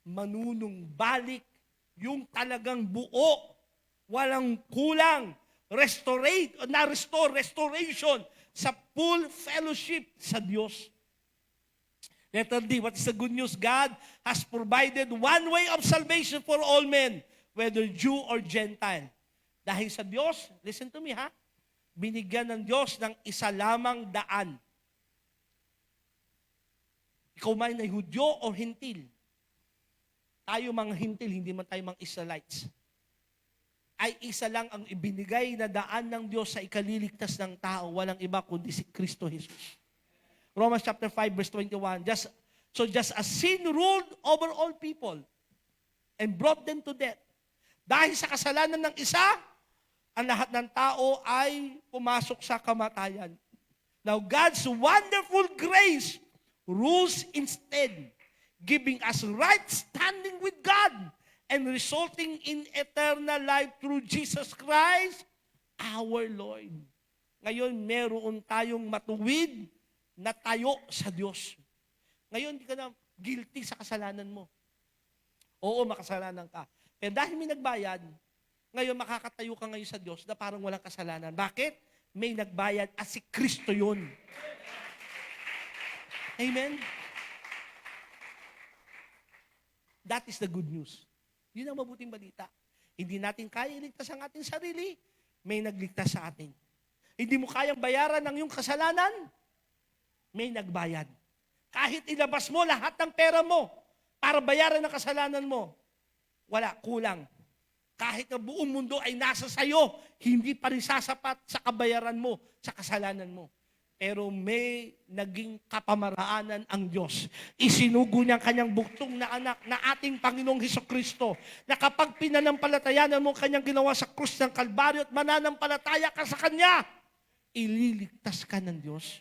manunumbalik yung talagang buo, walang kulang, restoration sa full fellowship sa Diyos. Letter D, what is the good news? God has provided one way of salvation for all men, whether Jew or Gentile. Dahil sa Diyos, listen to me ha, binigyan ng Diyos ng isa lamang daan. Ikaw man ay Hudyo o Hintil. Tayo mga Hintil, hindi man tayo mga Israelites. Ay isa lang ang ibinigay na daan ng Diyos sa ikaliligtas ng tao, walang iba kundi si Kristo Jesus. Romans chapter 5 verse 21, just as sin ruled over all people and brought them to death, dahil sa kasalanan ng isa, ang lahat ng tao ay pumasok sa kamatayan. Now God's wonderful grace rules instead, giving us right standing with God and resulting in eternal life through Jesus Christ, our Lord. Ngayon, meron tayong matuwid na tayo sa Diyos. Ngayon, hindi ka na guilty sa kasalanan mo. Oo, makasalanan ka. Pero dahil may nagbayad, ngayon makakatayo ka ngayon sa Diyos na parang walang kasalanan. Bakit? May nagbayad at si Kristo yun. Amen? That is the good news. Yun ang mabuting balita. Hindi natin kaya iligtas ang ating sarili, may nagligtas sa atin. Hindi mo kayang bayaran ang iyong kasalanan, may nagbayad. Kahit ilabas mo lahat ng pera mo para bayaran ang kasalanan mo, wala, kulang. Kahit na buong mundo ay nasa sayo, hindi pa rin sasapat sa kabayaran mo, sa kasalanan mo. Pero may naging kapamaraanan ang Diyos. Isinugo niya ang kanyang buktong na anak na ating Panginoong Hesukristo, na kapag pinanampalatayanan mo kanyang ginawa sa krus ng Kalbaryo at mananampalataya ka sa Kanya, ililigtas ka ng Diyos.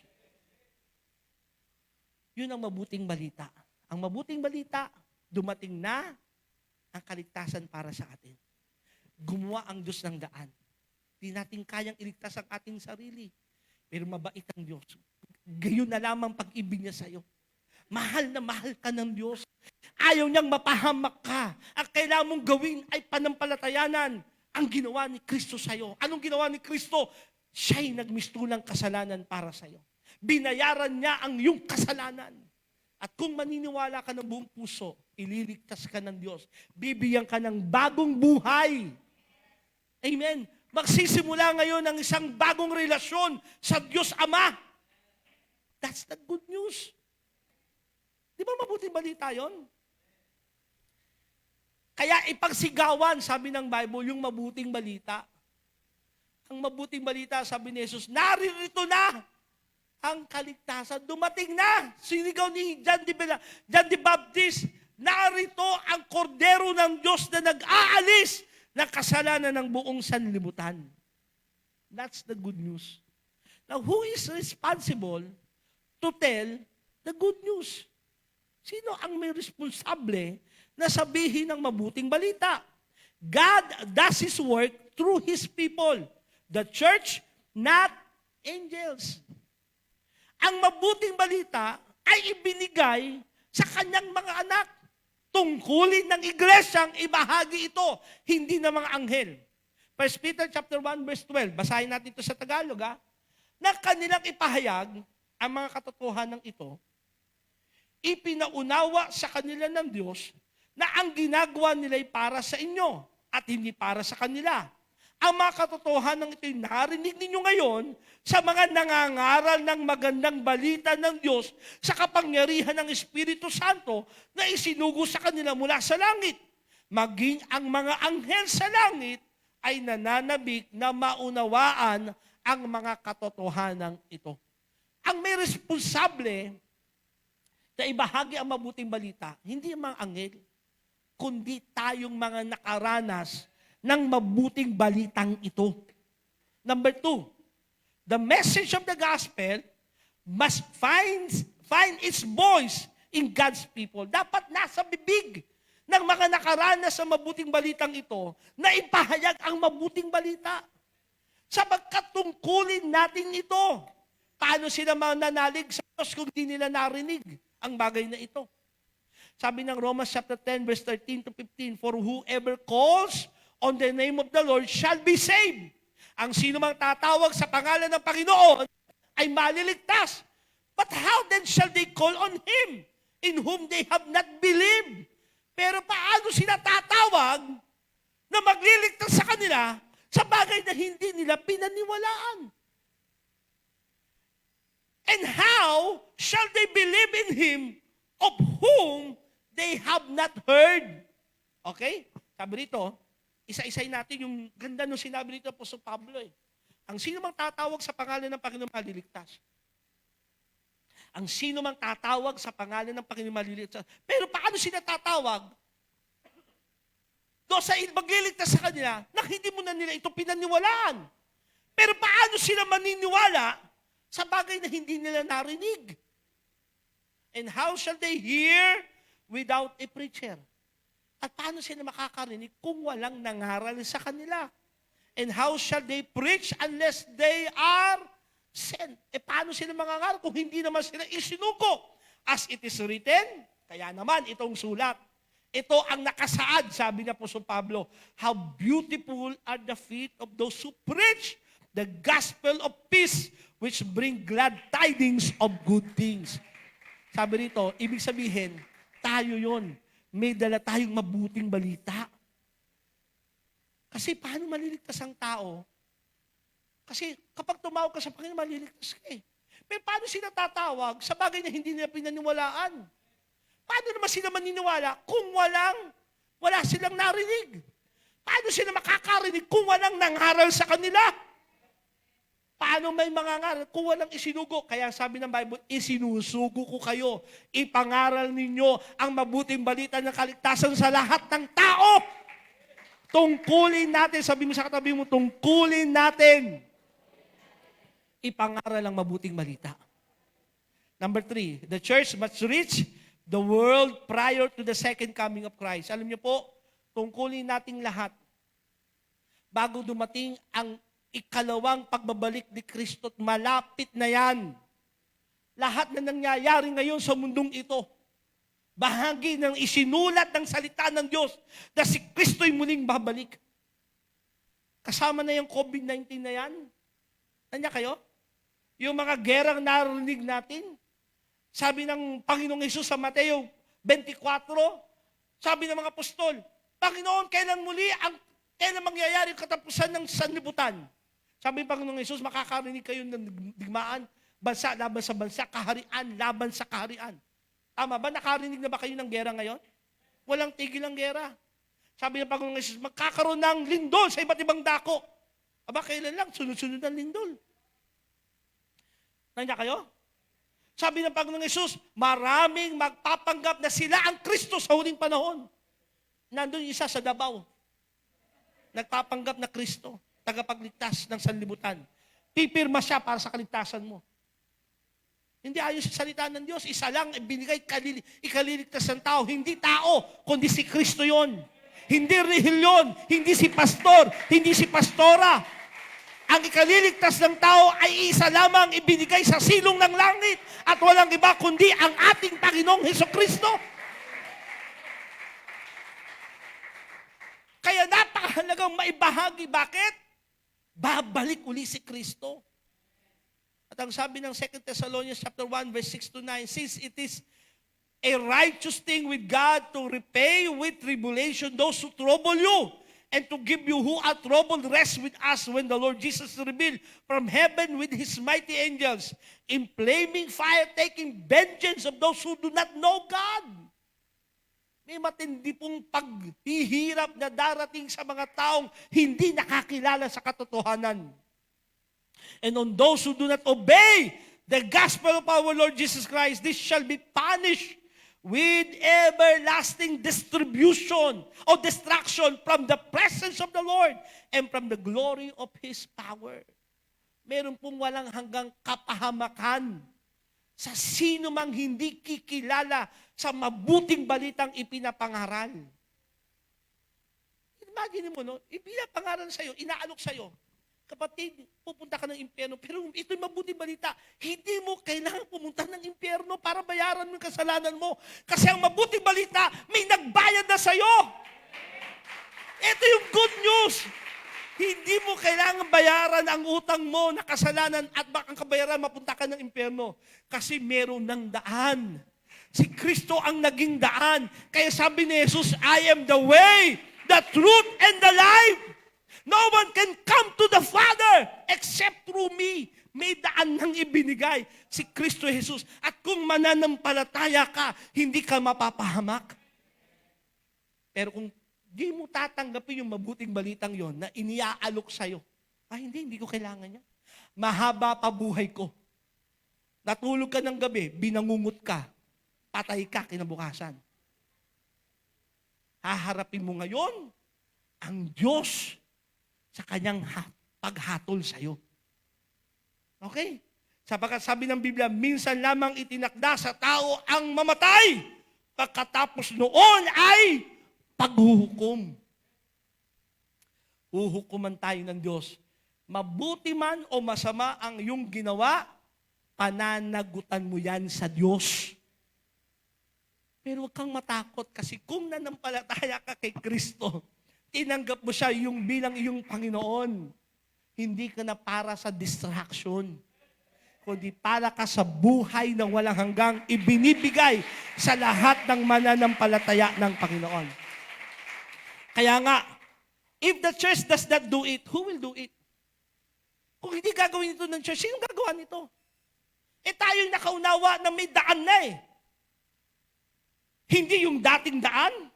Yun ang mabuting balita. Ang mabuting balita, dumating na ang kaligtasan para sa atin. Gumawa ang Diyos ng daan. Hindi natin kayang iligtas ang ating sarili. Pero mabait ang Diyos. Gayon na lamang pag-ibig niya sa'yo. Mahal na mahal ka ng Diyos. Ayaw niyang mapahamak ka. Ang kailangan mong gawin ay panampalatayanan ang ginawa ni Kristo sa'yo. Anong ginawa ni Kristo? Siya'y nagmistulang kasalanan para sa'yo. Binayaran niya ang iyong kasalanan. At kung maniniwala ka ng buong puso, ililigtas ka ng Diyos. Bibigyan ka ng bagong buhay. Amen. Magsisimula ngayon ng isang bagong relasyon sa Diyos Ama. That's the good news. Di ba mabuting balita yon? Kaya ipagsigawan, sabi ng Bible, yung mabuting balita. Ang mabuting balita, sabi ni Jesus, naririto na ang kaligtasan. Dumating na. Sinigaw ni John the Baptist, narito ang kordero ng Diyos na nag-aalis ng kasalanan ng buong sanlibutan. That's the good news. Now, who is responsible to tell the good news? Sino ang may responsable na sabihin ng mabuting balita? God does His work through His people. The church, not angels. Ang mabuting balita ay ibinigay sa kanyang mga anak. Tungkulin ng iglesyang ibahagi ito, hindi ng mga anghel. 1 Peter chapter 1 verse 12, basahin natin ito sa Tagalog, na kanilang ipahayag ang mga katotohanan ito, ipinaunawa sa kanila ng Diyos na ang ginagawa nila ay para sa inyo at hindi para sa kanila. Ang mga katotohanan ito ay narinig ninyo ngayon sa mga nangangaral ng magandang balita ng Diyos sa kapangyarihan ng Espiritu Santo na isinugo sa kanila mula sa langit. Maging ang mga anghel sa langit ay nananabik na maunawaan ang mga katotohanan ito. Ang may responsable na ibahagi ang mabuting balita, hindi ang mga anghel, kundi tayong mga nakaranas ng mabuting balitang ito. Number 2, the message of the gospel must find its voice in God's people. Dapat nasa bibig ng mga nakaranas sa mabuting balitang ito na ipahayag ang mabuting balita. Sapagkat tungkulin natin ito. Paano sila mananalig sa Diyos kung di nila narinig ang bagay na ito? Sabi ng Romans chapter 10 verse 13 to 15, for whoever calls on the name of the Lord shall be saved. Ang sino mang tatawag sa pangalan ng Panginoon ay maliligtas. But how then shall they call on Him in whom they have not believed? Pero paano sila tatawag na magliligtas sa kanila sa bagay na hindi nila pinaniwalaan? And how shall they believe in Him of whom they have not heard? Okay? Sabi rito, isa-isay natin yung ganda nung sinabi nito po sa Pablo. Ang sino mang tatawag sa pangalan ng Panginoon maliligtas. Ang sino mang tatawag sa pangalan ng Panginoon maliligtas. Pero paano sila tatawag? Doon sa magliligtas sa kanila, na hindi mo na nila ito pinaniwalaan. Pero paano sila maniniwala sa bagay na hindi nila narinig? And how shall they hear without a preacher? At paano sila makakarinig kung walang nangaral sa kanila? And how shall they preach unless they are sent? Paano sila mangangaral kung hindi naman sila isinuko? As it is written, kaya naman itong sulat, ito ang nakasaad, sabi ni Apostol Pablo, how beautiful are the feet of those who preach the gospel of peace, which bring glad tidings of good things. Sabi rito, ibig sabihin, tayo yon. May dala tayong mabuting balita. Kasi paano maliligtas ang tao? Kasi kapag tumawag ka sa Panginoon, maliligtas ka eh. Pero paano sila tatawag sa bagay na hindi nila pinaniwalaan? Paano naman sila maniniwala kung wala silang narinig? Paano sila makakarinig kung walang nangaral sa kanila? Paano may mangangaral kung walang isinugo? Kaya sabi ng Bible, isinusugo ko kayo. Ipangaral ninyo ang mabuting balita ng kaligtasan sa lahat ng tao. Tungkulin natin, sabi mo sa katabi mo, tungkulin natin. Ipangaral ang mabuting balita. Number 3, the church must reach the world prior to the second coming of Christ. Alam niyo po, tungkulin nating lahat bago dumating ang ikalawang pagbabalik ni Kristo, malapit na yan. Lahat na nangyayari ngayon sa mundong ito, bahagi ng isinulat ng salita ng Diyos na si Kristo'y muling babalik. Kasama na yung COVID-19 na yan. Nandiyan kayo? Yung mga gerang narinig natin. Sabi ng Panginoong Hesus sa Mateo 24, sabi ng mga apostol, Panginoon, kailan mangyayari ang katapusan ng sanlibutan? Sabi ng Panginoong Hesus, makakarinig kayo ng digmaan, bansa laban sa bansa, kaharian laban sa kaharian. Tama ba? Nakarinig na ba kayo ng gera ngayon? Walang tigil ang gera. Sabi ng Panginoong Hesus, magkakaroon ng lindol sa iba't ibang dako. Aba, kailan lang? Sunod-sunod ang lindol. Nandiyan kayo? Sabi ng Panginoong Hesus, maraming magpapanggap na sila ang Kristo sa huling panahon. Nandun isa sa Davao. nagpapanggap na Kristo, tagapagligtas ng sanlibutan. Pipirma siya para sa kaligtasan mo. Hindi ayon sa salita ng Diyos, isa lang ibinigay ikaliligtas ng tao. Hindi tao, kundi si Kristo yon. Hindi relihiyon, hindi si pastor, hindi si pastora. Ang ikaliligtas ng tao ay isa lamang ibinigay sa silong ng langit at walang iba kundi ang ating Panginoong Hesukristo. Kaya napakahalagang maibahagi. Bakit? Babalik uli si Kristo. At ang sabi ng 2 Thessalonians chapter 1 verse 6 to 9, since it is a righteous thing with God to repay with tribulation those who trouble you, and to give you who are troubled rest with us when the Lord Jesus revealed from heaven with His mighty angels, in flaming fire taking vengeance of those who do not know God. May matindi pong paghihirap na darating sa mga taong hindi nakakilala sa katotohanan. And on those who do not obey the gospel of our Lord Jesus Christ, this shall be punished with everlasting distribution or destruction from the presence of the Lord and from the glory of His power. Meron pong walang hanggang kapahamakan sa sino mang hindi kikilala sa mabuting balitang ipinapangaral. Imagine mo, no? Ipinapangaral sa'yo, inaalok sa'yo. Kapatid, pupunta ka ng impyerno, pero ito'y mabuting balita. Hindi mo kailangan pumunta ng impyerno para bayaran mo yung kasalanan mo. Kasi ang mabuting balita, may nagbayad na sa'yo. Ito yung good news. Hindi mo kailangan bayaran ang utang mo na kasalanan at baka ang kabayaran mapunta ka ng impyerno. Kasi meron ng daan. Si Kristo ang naging daan. Kaya sabi ni Jesus, I am the way, the truth, and the life. No one can come to the Father except through me. May daan nang ibinigay si Kristo Jesus. At kung mananampalataya ka, hindi ka mapapahamak. Pero kung di mo tatanggapin yung mabuting balitang yon na iniaalok sa'yo, hindi ko kailangan yan. Mahaba pa buhay ko. Natulog ka ng gabi, binangungot ka, patay ka kinabukasan. Haharapin mo ngayon ang Diyos sa kanyang paghatol sa'yo. Okay? Sapagkat sabi ng Biblia, minsan lamang itinakda sa tao ang mamatay. Pagkatapos noon ay paghuhukom. Huhukuman tayo ng Diyos. Mabuti man o masama ang iyong ginawa, pananagutan mo yan sa Diyos. Pero huwag kang matakot kasi kung nanampalataya ka kay Kristo, tinanggap mo siya bilang iyong Panginoon. Hindi ka na para sa distraction, kundi para ka sa buhay na walang hanggang ibinibigay sa lahat ng mananampalataya ng Panginoon. Kaya nga, if the church does not do it, who will do it? Kung hindi gagawin ito ng church, sino gagawa nito? Tayo'y nakaunawa na may daan na eh. Hindi yung dating daan,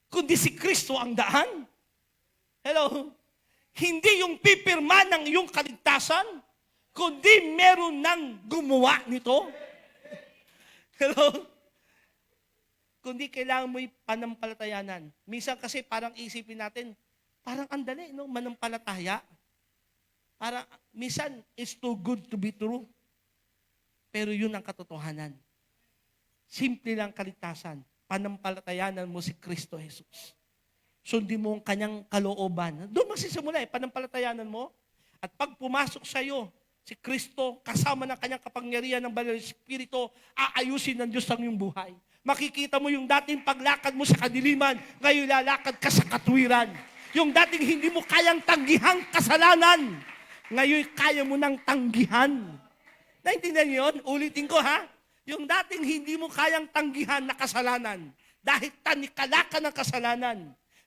kundi si Kristo ang daan. Hello? Hindi yung pipirma ng iyong kaligtasan, kundi meron nang gumawa nito. Hello? Kundi kailangan mo'y panampalatayanan. Minsan kasi parang isipin natin, parang andali, no? Manampalataya. Parang, minsan, it's too good to be true. Pero yun ang katotohanan. Simple lang kaligtasan. Panampalatayanan mo si Kristo Jesus. Sundin mo ang kanyang kalooban. Doon magsisimula panampalatayanan mo. At pag pumasok sa iyo, si Kristo, kasama ng kanyang kapangyarihan ng Banal na Espiritu, aayusin ng Diyos ang iyong buhay. Makikita mo yung dating paglakad mo sa kadiliman, ngayon lalakad ka sa katwiran. Yung dating hindi mo kayang tanggihang kasalanan, ngayon kaya mo nang tanggihan. Naintindihan niyo yun? Ulitin ko ha. Yung dating hindi mo kayang tanggihan na kasalanan, dahil tanikala ka ng kasalanan,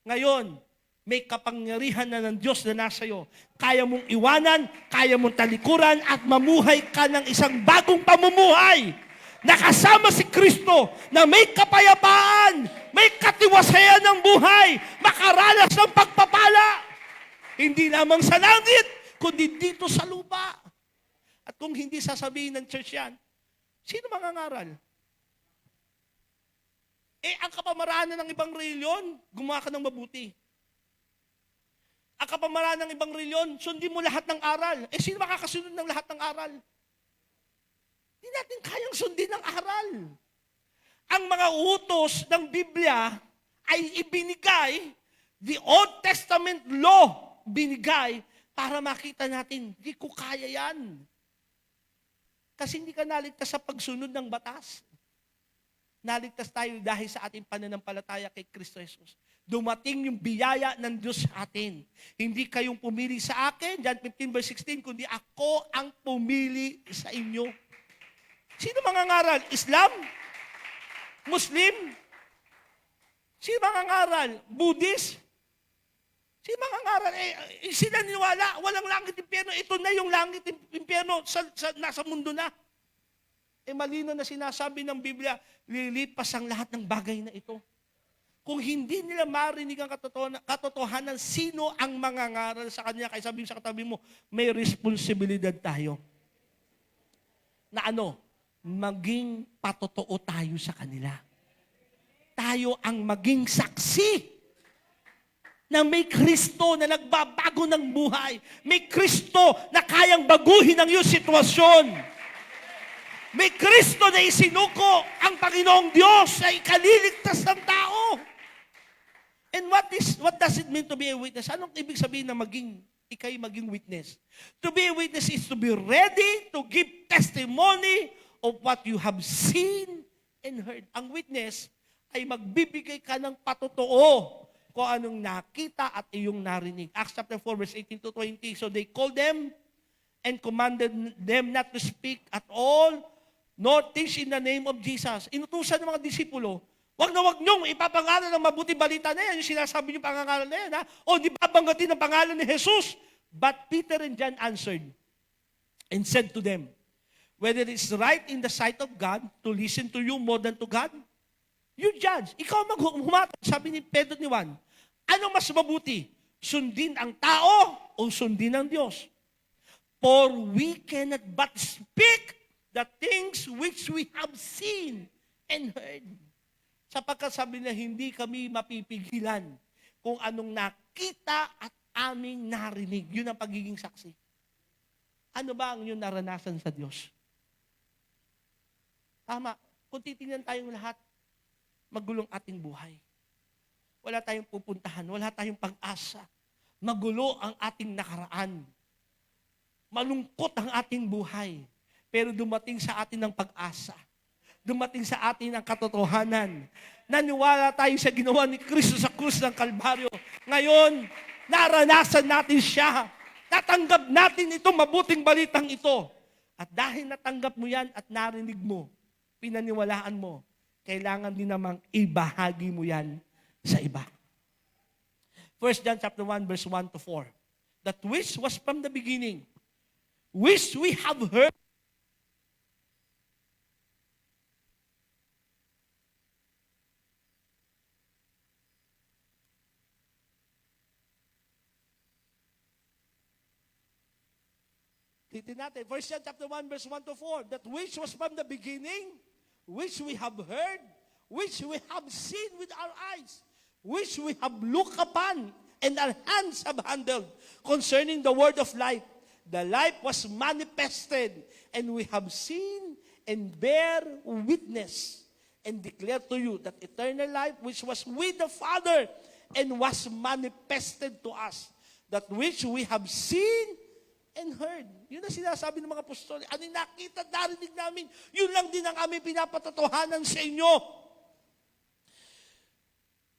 ngayon, may kapangyarihan na ng Diyos na nasa iyo. Kaya mong iwanan, kaya mong talikuran, at mamuhay ka ng isang bagong pamumuhay. Nakasama si Kristo na may kapayapaan, may katiwasayan ng buhay, makaranas ng pagpapala. Hindi lamang sa langit, kundi dito sa lupa. At kung hindi sasabihin ng church yan, sino mangangaral? Ang kapamaranan ng ibang reliyon, gumawa ka ng mabuti. Ang kapamaran ng ibang reliyon, sundin mo lahat ng aral. Eh, sino makakasunod ng lahat ng aral? Hindi natin kayang sundin ang aral. Ang mga utos ng Biblia ay ibinigay, the Old Testament law binigay para makita natin, di ko kaya yan. Kasi hindi ka naligtas sa pagsunod ng batas. Naligtas tayo dahil sa ating pananampalataya kay Kristo Jesus. Dumating yung biyaya ng Diyos sa atin. Hindi kayong pumili sa akin, John 15 verse 16, kundi ako ang pumili sa inyo. Sino mangangaral? Islam? Muslim? Sino mangangaral? Buddhist? Sino mangangaral? Sila niniwala, walang langit impyerno. Ito na yung langit impyerno nasa mundo na. Malino na sinasabi ng Biblia, lilipas ang lahat ng bagay na ito. Kung hindi nila marinig ang katotohanan, sino ang mangangaral sa kanya? Kaya sabihin sa katabi mo, may responsibilidad tayo. Na maging patotoo tayo sa kanila. Tayo ang maging saksi na may Kristo na nagbabago ng buhay. May Kristo na kayang baguhin ang iyong sitwasyon. May Kristo na isinuko ang Panginoong Diyos na ikaliligtas ng tao. And what does it mean to be a witness? Anong ibig sabihin na ikay maging witness? To be a witness is to be ready to give testimony of what you have seen and heard. Ang witness ay magbibigay ka ng patotoo kung anong nakita at iyong narinig. Acts chapter 4 verse 18 to 20. So they called them and commanded them not to speak at all, nor teach in the name of Jesus. Inutusan ng mga disipulo, wag niyong ipapangalan ng mabuti balita na yan, yung sinasabi niyo pangangalan na yan, ha? O di babanggatin ang pangalan ni Jesus. But Peter and John answered and said to them, whether it's right in the sight of God to listen to you more than to God, you judge. Ikaw maghumatag. Sabi ni Pedro ni Juan, ano mas mabuti? Sundin ang tao o sundin ang Diyos? For we cannot but speak the things which we have seen and heard. Sapagkat sabi na hindi kami mapipigilan kung anong nakita at aming narinig. Yun ang pagiging saksi. Ano ba ang iyong naranasan sa Diyos? Tama. Kung titingnan tayong lahat, magulong ating buhay. Wala tayong pupuntahan, wala tayong pag-asa. Magulo ang ating nakaraan. Malungkot ang ating buhay. Pero dumating sa atin ang pag-asa. Dumating sa atin ang katotohanan. Naniwala tayo sa ginawa ni Kristo sa krus ng Kalbaryo. Ngayon, naranasan natin siya. Natanggap natin itong mabuting balitang ito. At dahil natanggap mo yan at narinig mo, pinaniwalaan mo, kailangan din namang ibahagi mo yan sa iba. 1 John chapter 1 verse 1 to 4. That which was from the beginning, which we have heard, titin natin. 1 John chapter 1 verse 1 to 4. That which was from the beginning, which we have heard, which we have seen with our eyes, which we have looked upon, and our hands have handled, concerning the word of life. The life was manifested, and we have seen and bear witness, and declare to you that eternal life which was with the Father, and was manifested to us, that which we have seen and heard. Yun ang sinasabi ng mga apostol. Ano yung nakita, narinig namin, yun lang din ang aming pinapatotohanan sa inyo.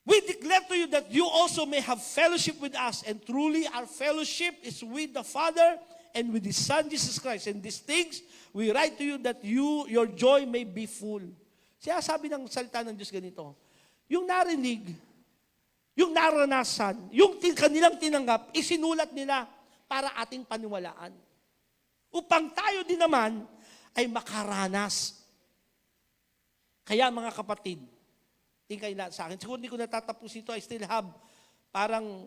We declare to you that you also may have fellowship with us, and truly our fellowship is with the Father and with His Son, Jesus Christ. And these things, we write to you that your joy may be full. Siya sabi ng salita ng Diyos ganito, yung narinig, yung naranasan, yung kanilang tinanggap, isinulat nila para ating paniwalaan. Upang tayo din naman ay makaranas. Kaya mga kapatid, tingkay lang sa akin. Siguro hindi ko natatapos ito. I still have parang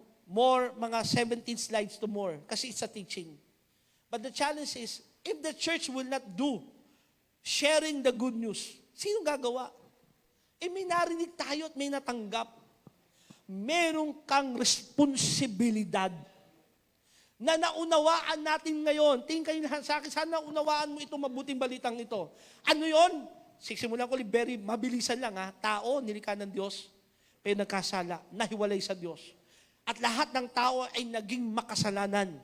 mga 17 slides to more. Kasi it's a teaching. But the challenge is, if the church will not do sharing the good news, sino gagawa? May narinig tayo at may natanggap. Meron kang responsibilidad na naunawaan natin ngayon. Tingin kayo lahat sa akin, sana unawaan mo itong mabuting balitang ito. Ano yon? Siksimulan ko, very mabilisan lang ha. Tao, nilikha ng Diyos, pero nagkasala, nahiwalay sa Diyos. At lahat ng tao ay naging makasalanan.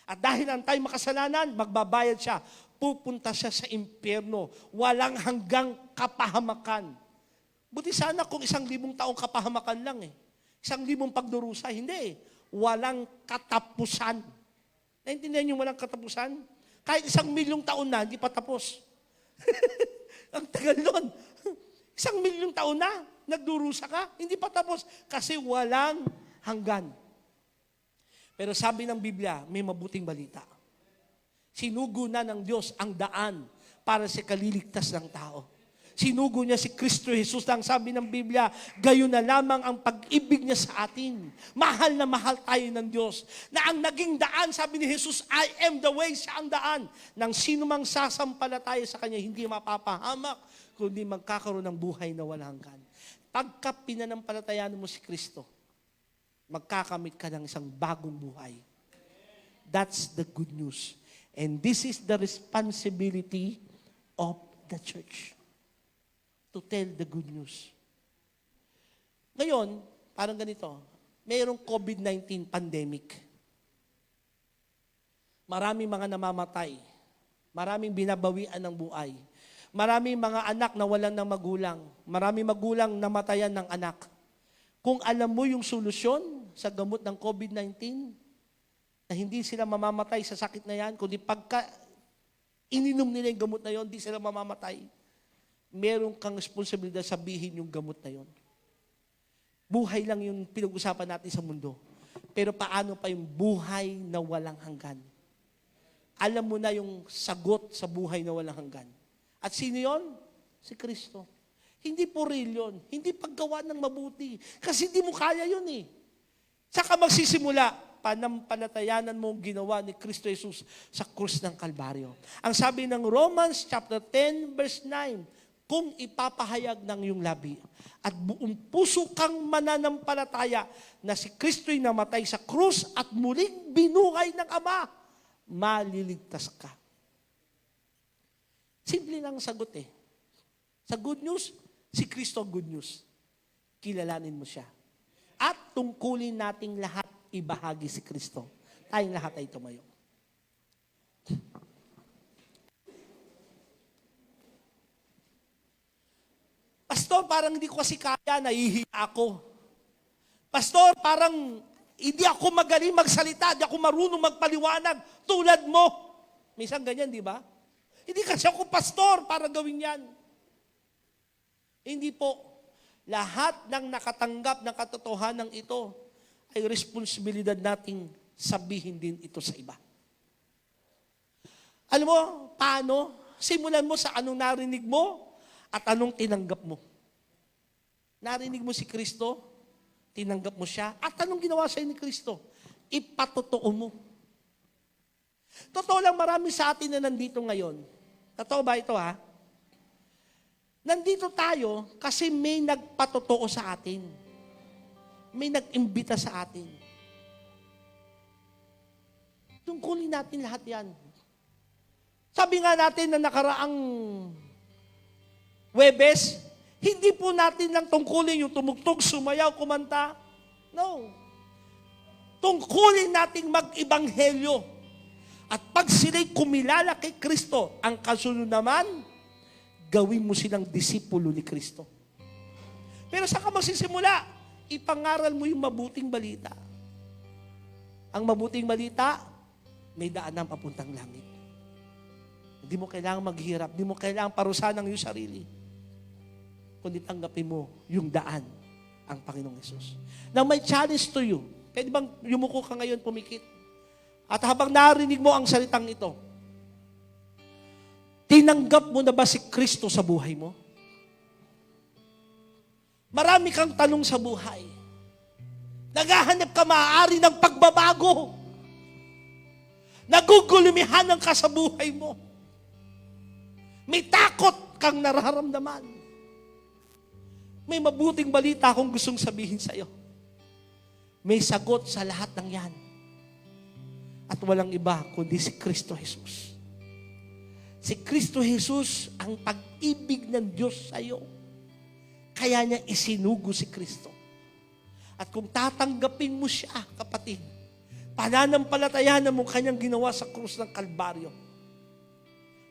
At dahil ang tayo makasalanan, magbabayad siya. Pupunta siya sa impyerno. Walang hanggang kapahamakan. Buti sana kung 1,000 taong kapahamakan lang eh. 1,000 pagdurusa. Hindi eh. Walang katapusan. Naintindihan niyo walang katapusan? Kahit 1,000,000 taon na, hindi pa tapos. Ang tagal nun. 1,000,000 taon na, nagdurusa ka, hindi pa tapos. Kasi walang hanggan. Pero sabi ng Biblia, may mabuting balita. Sinugo na ng Diyos ang daan para sa kaliligtas ng tao. Sinugo niya si Kristo Jesus. Ang sabi ng Biblia, gayon na lamang ang pag-ibig niya sa atin. Mahal na mahal tayo ng Diyos. Na ang naging daan, sabi ni Jesus, I am the way, siya ang daan. Nang sino mang sasampalataya sa Kanya, hindi mapapahamak, kundi magkakaroon ng buhay na walang hanggan. Pagka pinanampalatayaan mo si Kristo, magkakamit ka ng isang bagong buhay. That's the good news. And this is the responsibility of the church. To tell the good news. Ngayon, parang ganito, mayroong COVID-19 pandemic. Maraming mga namamatay. Maraming binabawian ng buhay. Maraming mga anak na walan ng magulang. Maraming magulang namatayan ng anak. Kung alam mo yung solusyon sa gamot ng COVID-19, na hindi sila mamamatay sa sakit na yan, kundi pagka ininom nila yung gamot na yon, hindi sila mamamatay. Meron kang responsibilidad sabihin yung gamot na yon. Buhay lang yung pinag-usapan natin sa mundo. Pero paano pa yung buhay na walang hanggan? Alam mo na yung sagot sa buhay na walang hanggan. At sino yon? Si Kristo. Hindi puril yun. Hindi paggawa ng mabuti. Kasi hindi mo kaya yun eh. Saka magsisimula, panampalatayanan mo ang ginawa ni Kristo Jesus sa krus ng Kalbaryo. Ang sabi ng Romans chapter 10 verse 9, kung ipapahayag ng iyong labi at buong puso kang mananampalataya na si Kristo'y namatay sa krus at muling binuhay ng Ama, maliligtas ka. Simple lang ang sagot eh. Sa good news, si Kristo ang good news. Kilalanin mo siya. At tungkulin nating lahat ibahagi si Kristo. Tayong lahat ay tumayo. Pastor, parang hindi ko kasi kaya, nahihiya ako. Pastor, parang hindi ako magaling magsalita, hindi ako marunong magpaliwanag tulad mo. Minsan ganyan, di ba? Hindi kasi ako pastor para gawin yan. Hindi po. Lahat ng nakatanggap ng katotohanan ito ay responsibilidad nating sabihin din ito sa iba. Alam mo, paano? Simulan mo sa anong narinig mo at anong tinanggap mo. Narinig mo si Kristo, tinanggap mo siya, at anong ginawa sa'yo ni Kristo? Ipatotoo mo. Totoo lang, marami sa atin na nandito ngayon. Totoo ba ito ha? Nandito tayo kasi may nagpatotoo sa atin. May nag-imbita sa atin. Tungkulin natin lahat yan. Sabi nga natin na nakaraang Webes, hindi po natin lang tungkulin yung tumugtog, sumayaw, kumanta. No. Tungkulin nating mag-ibanghelyo. At pag sila'y kumilala kay Kristo, ang kasunod naman, gawin mo silang disipulo ni Kristo. Pero saan ka magsisimula? Ipangaral mo yung mabuting balita. Ang mabuting balita, may daan ng papuntang langit. Hindi mo kailangang maghirap, hindi mo kailangang parusahan ng iyong sarili. Kundi tanggapin mo yung daan, ang Panginoong Yesus. Now, may challenge to you. Pwede bang yumuko ka ngayon, pumikit? At habang narinig mo ang salitang ito, tinanggap mo na ba si Kristo sa buhay mo? Marami kang tanong sa buhay. Naghahanap ka maaari ng pagbabago. Nagugulumihanan ka sa buhay mo. May takot kang nararamdaman. May mabuting balita akong gustong sabihin sa iyo. May sagot sa lahat ng yan. At walang iba kundi si Kristo Jesus. Si Kristo Jesus ang pag-ibig ng Diyos sa iyo. Kaya niya isinugo si Kristo. At kung tatanggapin mo siya, kapatid, pananampalatayanan mo kanyang ginawa sa krus ng Kalbaryo,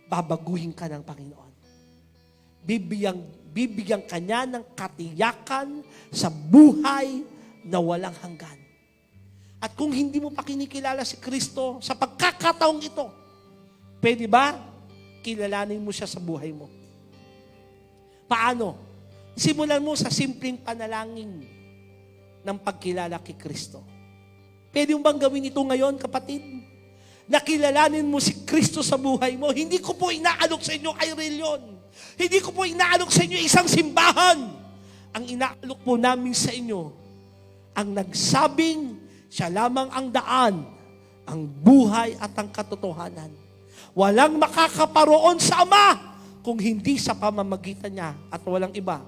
babaguhin ka ng Panginoon. Bibigyan kanya ng katiyakan sa buhay na walang hanggan. At kung hindi mo pa kinikilala si Kristo, sa pagkakataong ito, pwede ba kilalanin mo siya sa buhay mo? Paano? Simulan mo sa simpleng panalangin ng pagkilala kay Kristo. Pwede mo bang gawin ito ngayon, kapatid? Nakilalanin mo si Kristo sa buhay mo. Hindi ko po inaalok sa inyo ay reliyon. Hindi ko po inaalok sa inyo isang simbahan. Ang inaalok po namin sa inyo, ang nagsabing siya lamang ang daan, ang buhay at ang katotohanan. Walang makakaparoon sa Ama kung hindi sa pamamagitan niya at walang iba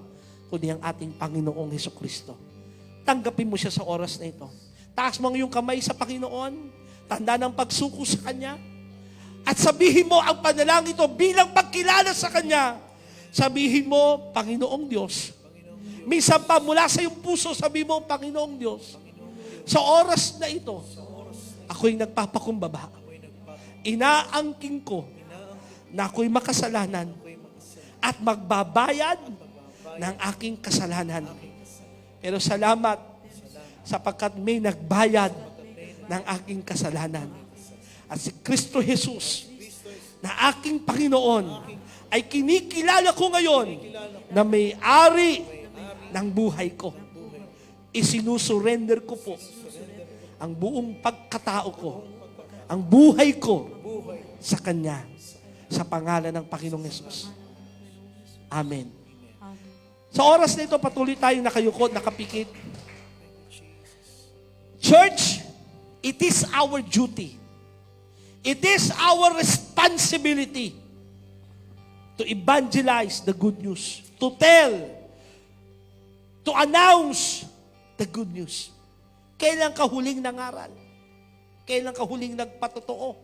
kundi ang ating Panginoong Hesukristo. Tanggapin mo siya sa oras na ito. Taas mo ang iyong kamay sa Panginoon, tanda ng pagsuko sa Kanya, at sabihin mo ang panalangin ito bilang pagkilala sa Kanya. Sabihin mo, Panginoong Diyos. Minsan pa mula sa iyong puso, sabihin mo, Panginoong Diyos. Sa oras na ito, ako'y nagpapakumbaba. Inaangking ko na ako'y makasalanan at magbabayad ng aking kasalanan. Pero salamat sapagkat may nagbayad ng aking kasalanan. At si Kristo Jesus na aking Panginoon ay kinikilala ko ngayon na may-ari ng buhay ko. Isinusurrender ko po ang buong pagkatao ko, ang buhay ko sa Kanya, sa pangalan ng Panginoong Yesus. Amen. Sa oras na ito, patuloy tayong nakayukod, nakapikit. Church, it is our duty. It is our responsibility to evangelize the good news, to tell, to announce the good news. Kailan ka huling nangaral? Kailan ka huling nagpatotoo?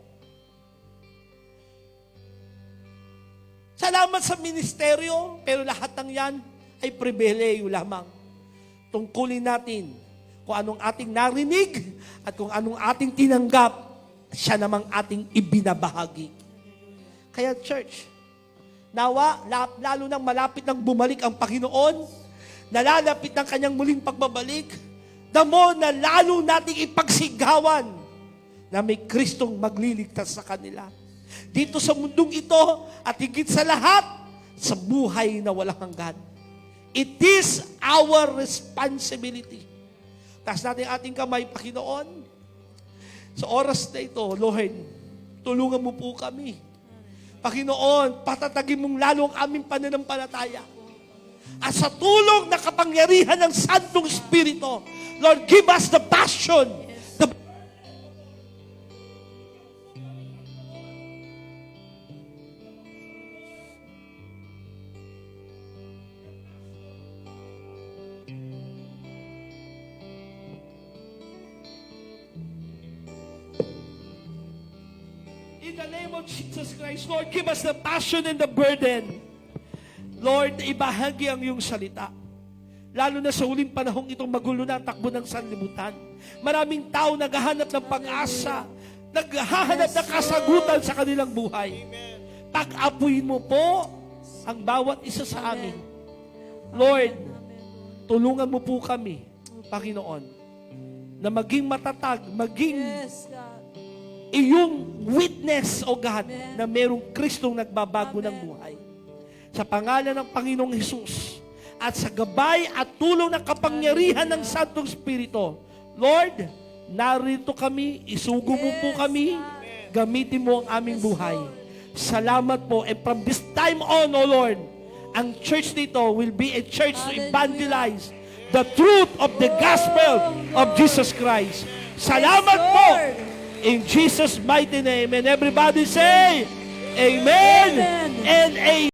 Salamat sa ministeryo, pero lahat ng yan ay pribileyo lamang. Tungkulin natin kung anong ating narinig at kung anong ating tinanggap, siya namang ating ibinabahagi. Kaya church, nawa, lalo nang malapit nang bumalik ang Panginoon, nalalapit ng kanyang muling pagbabalik, damo na lalo nating ipagsigawan na may Kristong magliligtas sa kanila. Dito sa mundong ito at higit sa lahat, sa buhay na walang hanggan. It is our responsibility. Taas natin ating kamay, Panginoon. Sa oras na ito, Lord, tulungan mo po kami. Panginoon, patatagin mong lalo ang aming pananampalataya. At sa tulong na kapangyarihan ng Santong Espiritu, Lord, give us the passion, the in the name of Jesus Christ, Lord, give us the passion and the burden. Lord, ibahagi ang iyong salita. Lalo na sa huling panahong itong magulo na ang takbo ng sanlibutan. Maraming tao naghahanap ng pag-asa, naghahanap ng kasagutan sa kanilang buhay. Pag-apuin mo po ang bawat isa sa amin. Lord, tulungan mo po kami, Panginoon, na maging matatag, maging iyong witness, O God, na merong Kristong nagbabago ng buhay. Sa pangalan ng Panginoong Hesus at sa gabay at tulong ng kapangyarihan ng Santong Espiritu, Lord, narito kami, isugo mo po kami, gamitin mo ang aming buhay. Salamat po. And from this time on, O Lord, ang church dito will be a church to evangelize the truth of the gospel of Jesus Christ. Salamat po. In Jesus' mighty name. And everybody say, Amen, and Amen.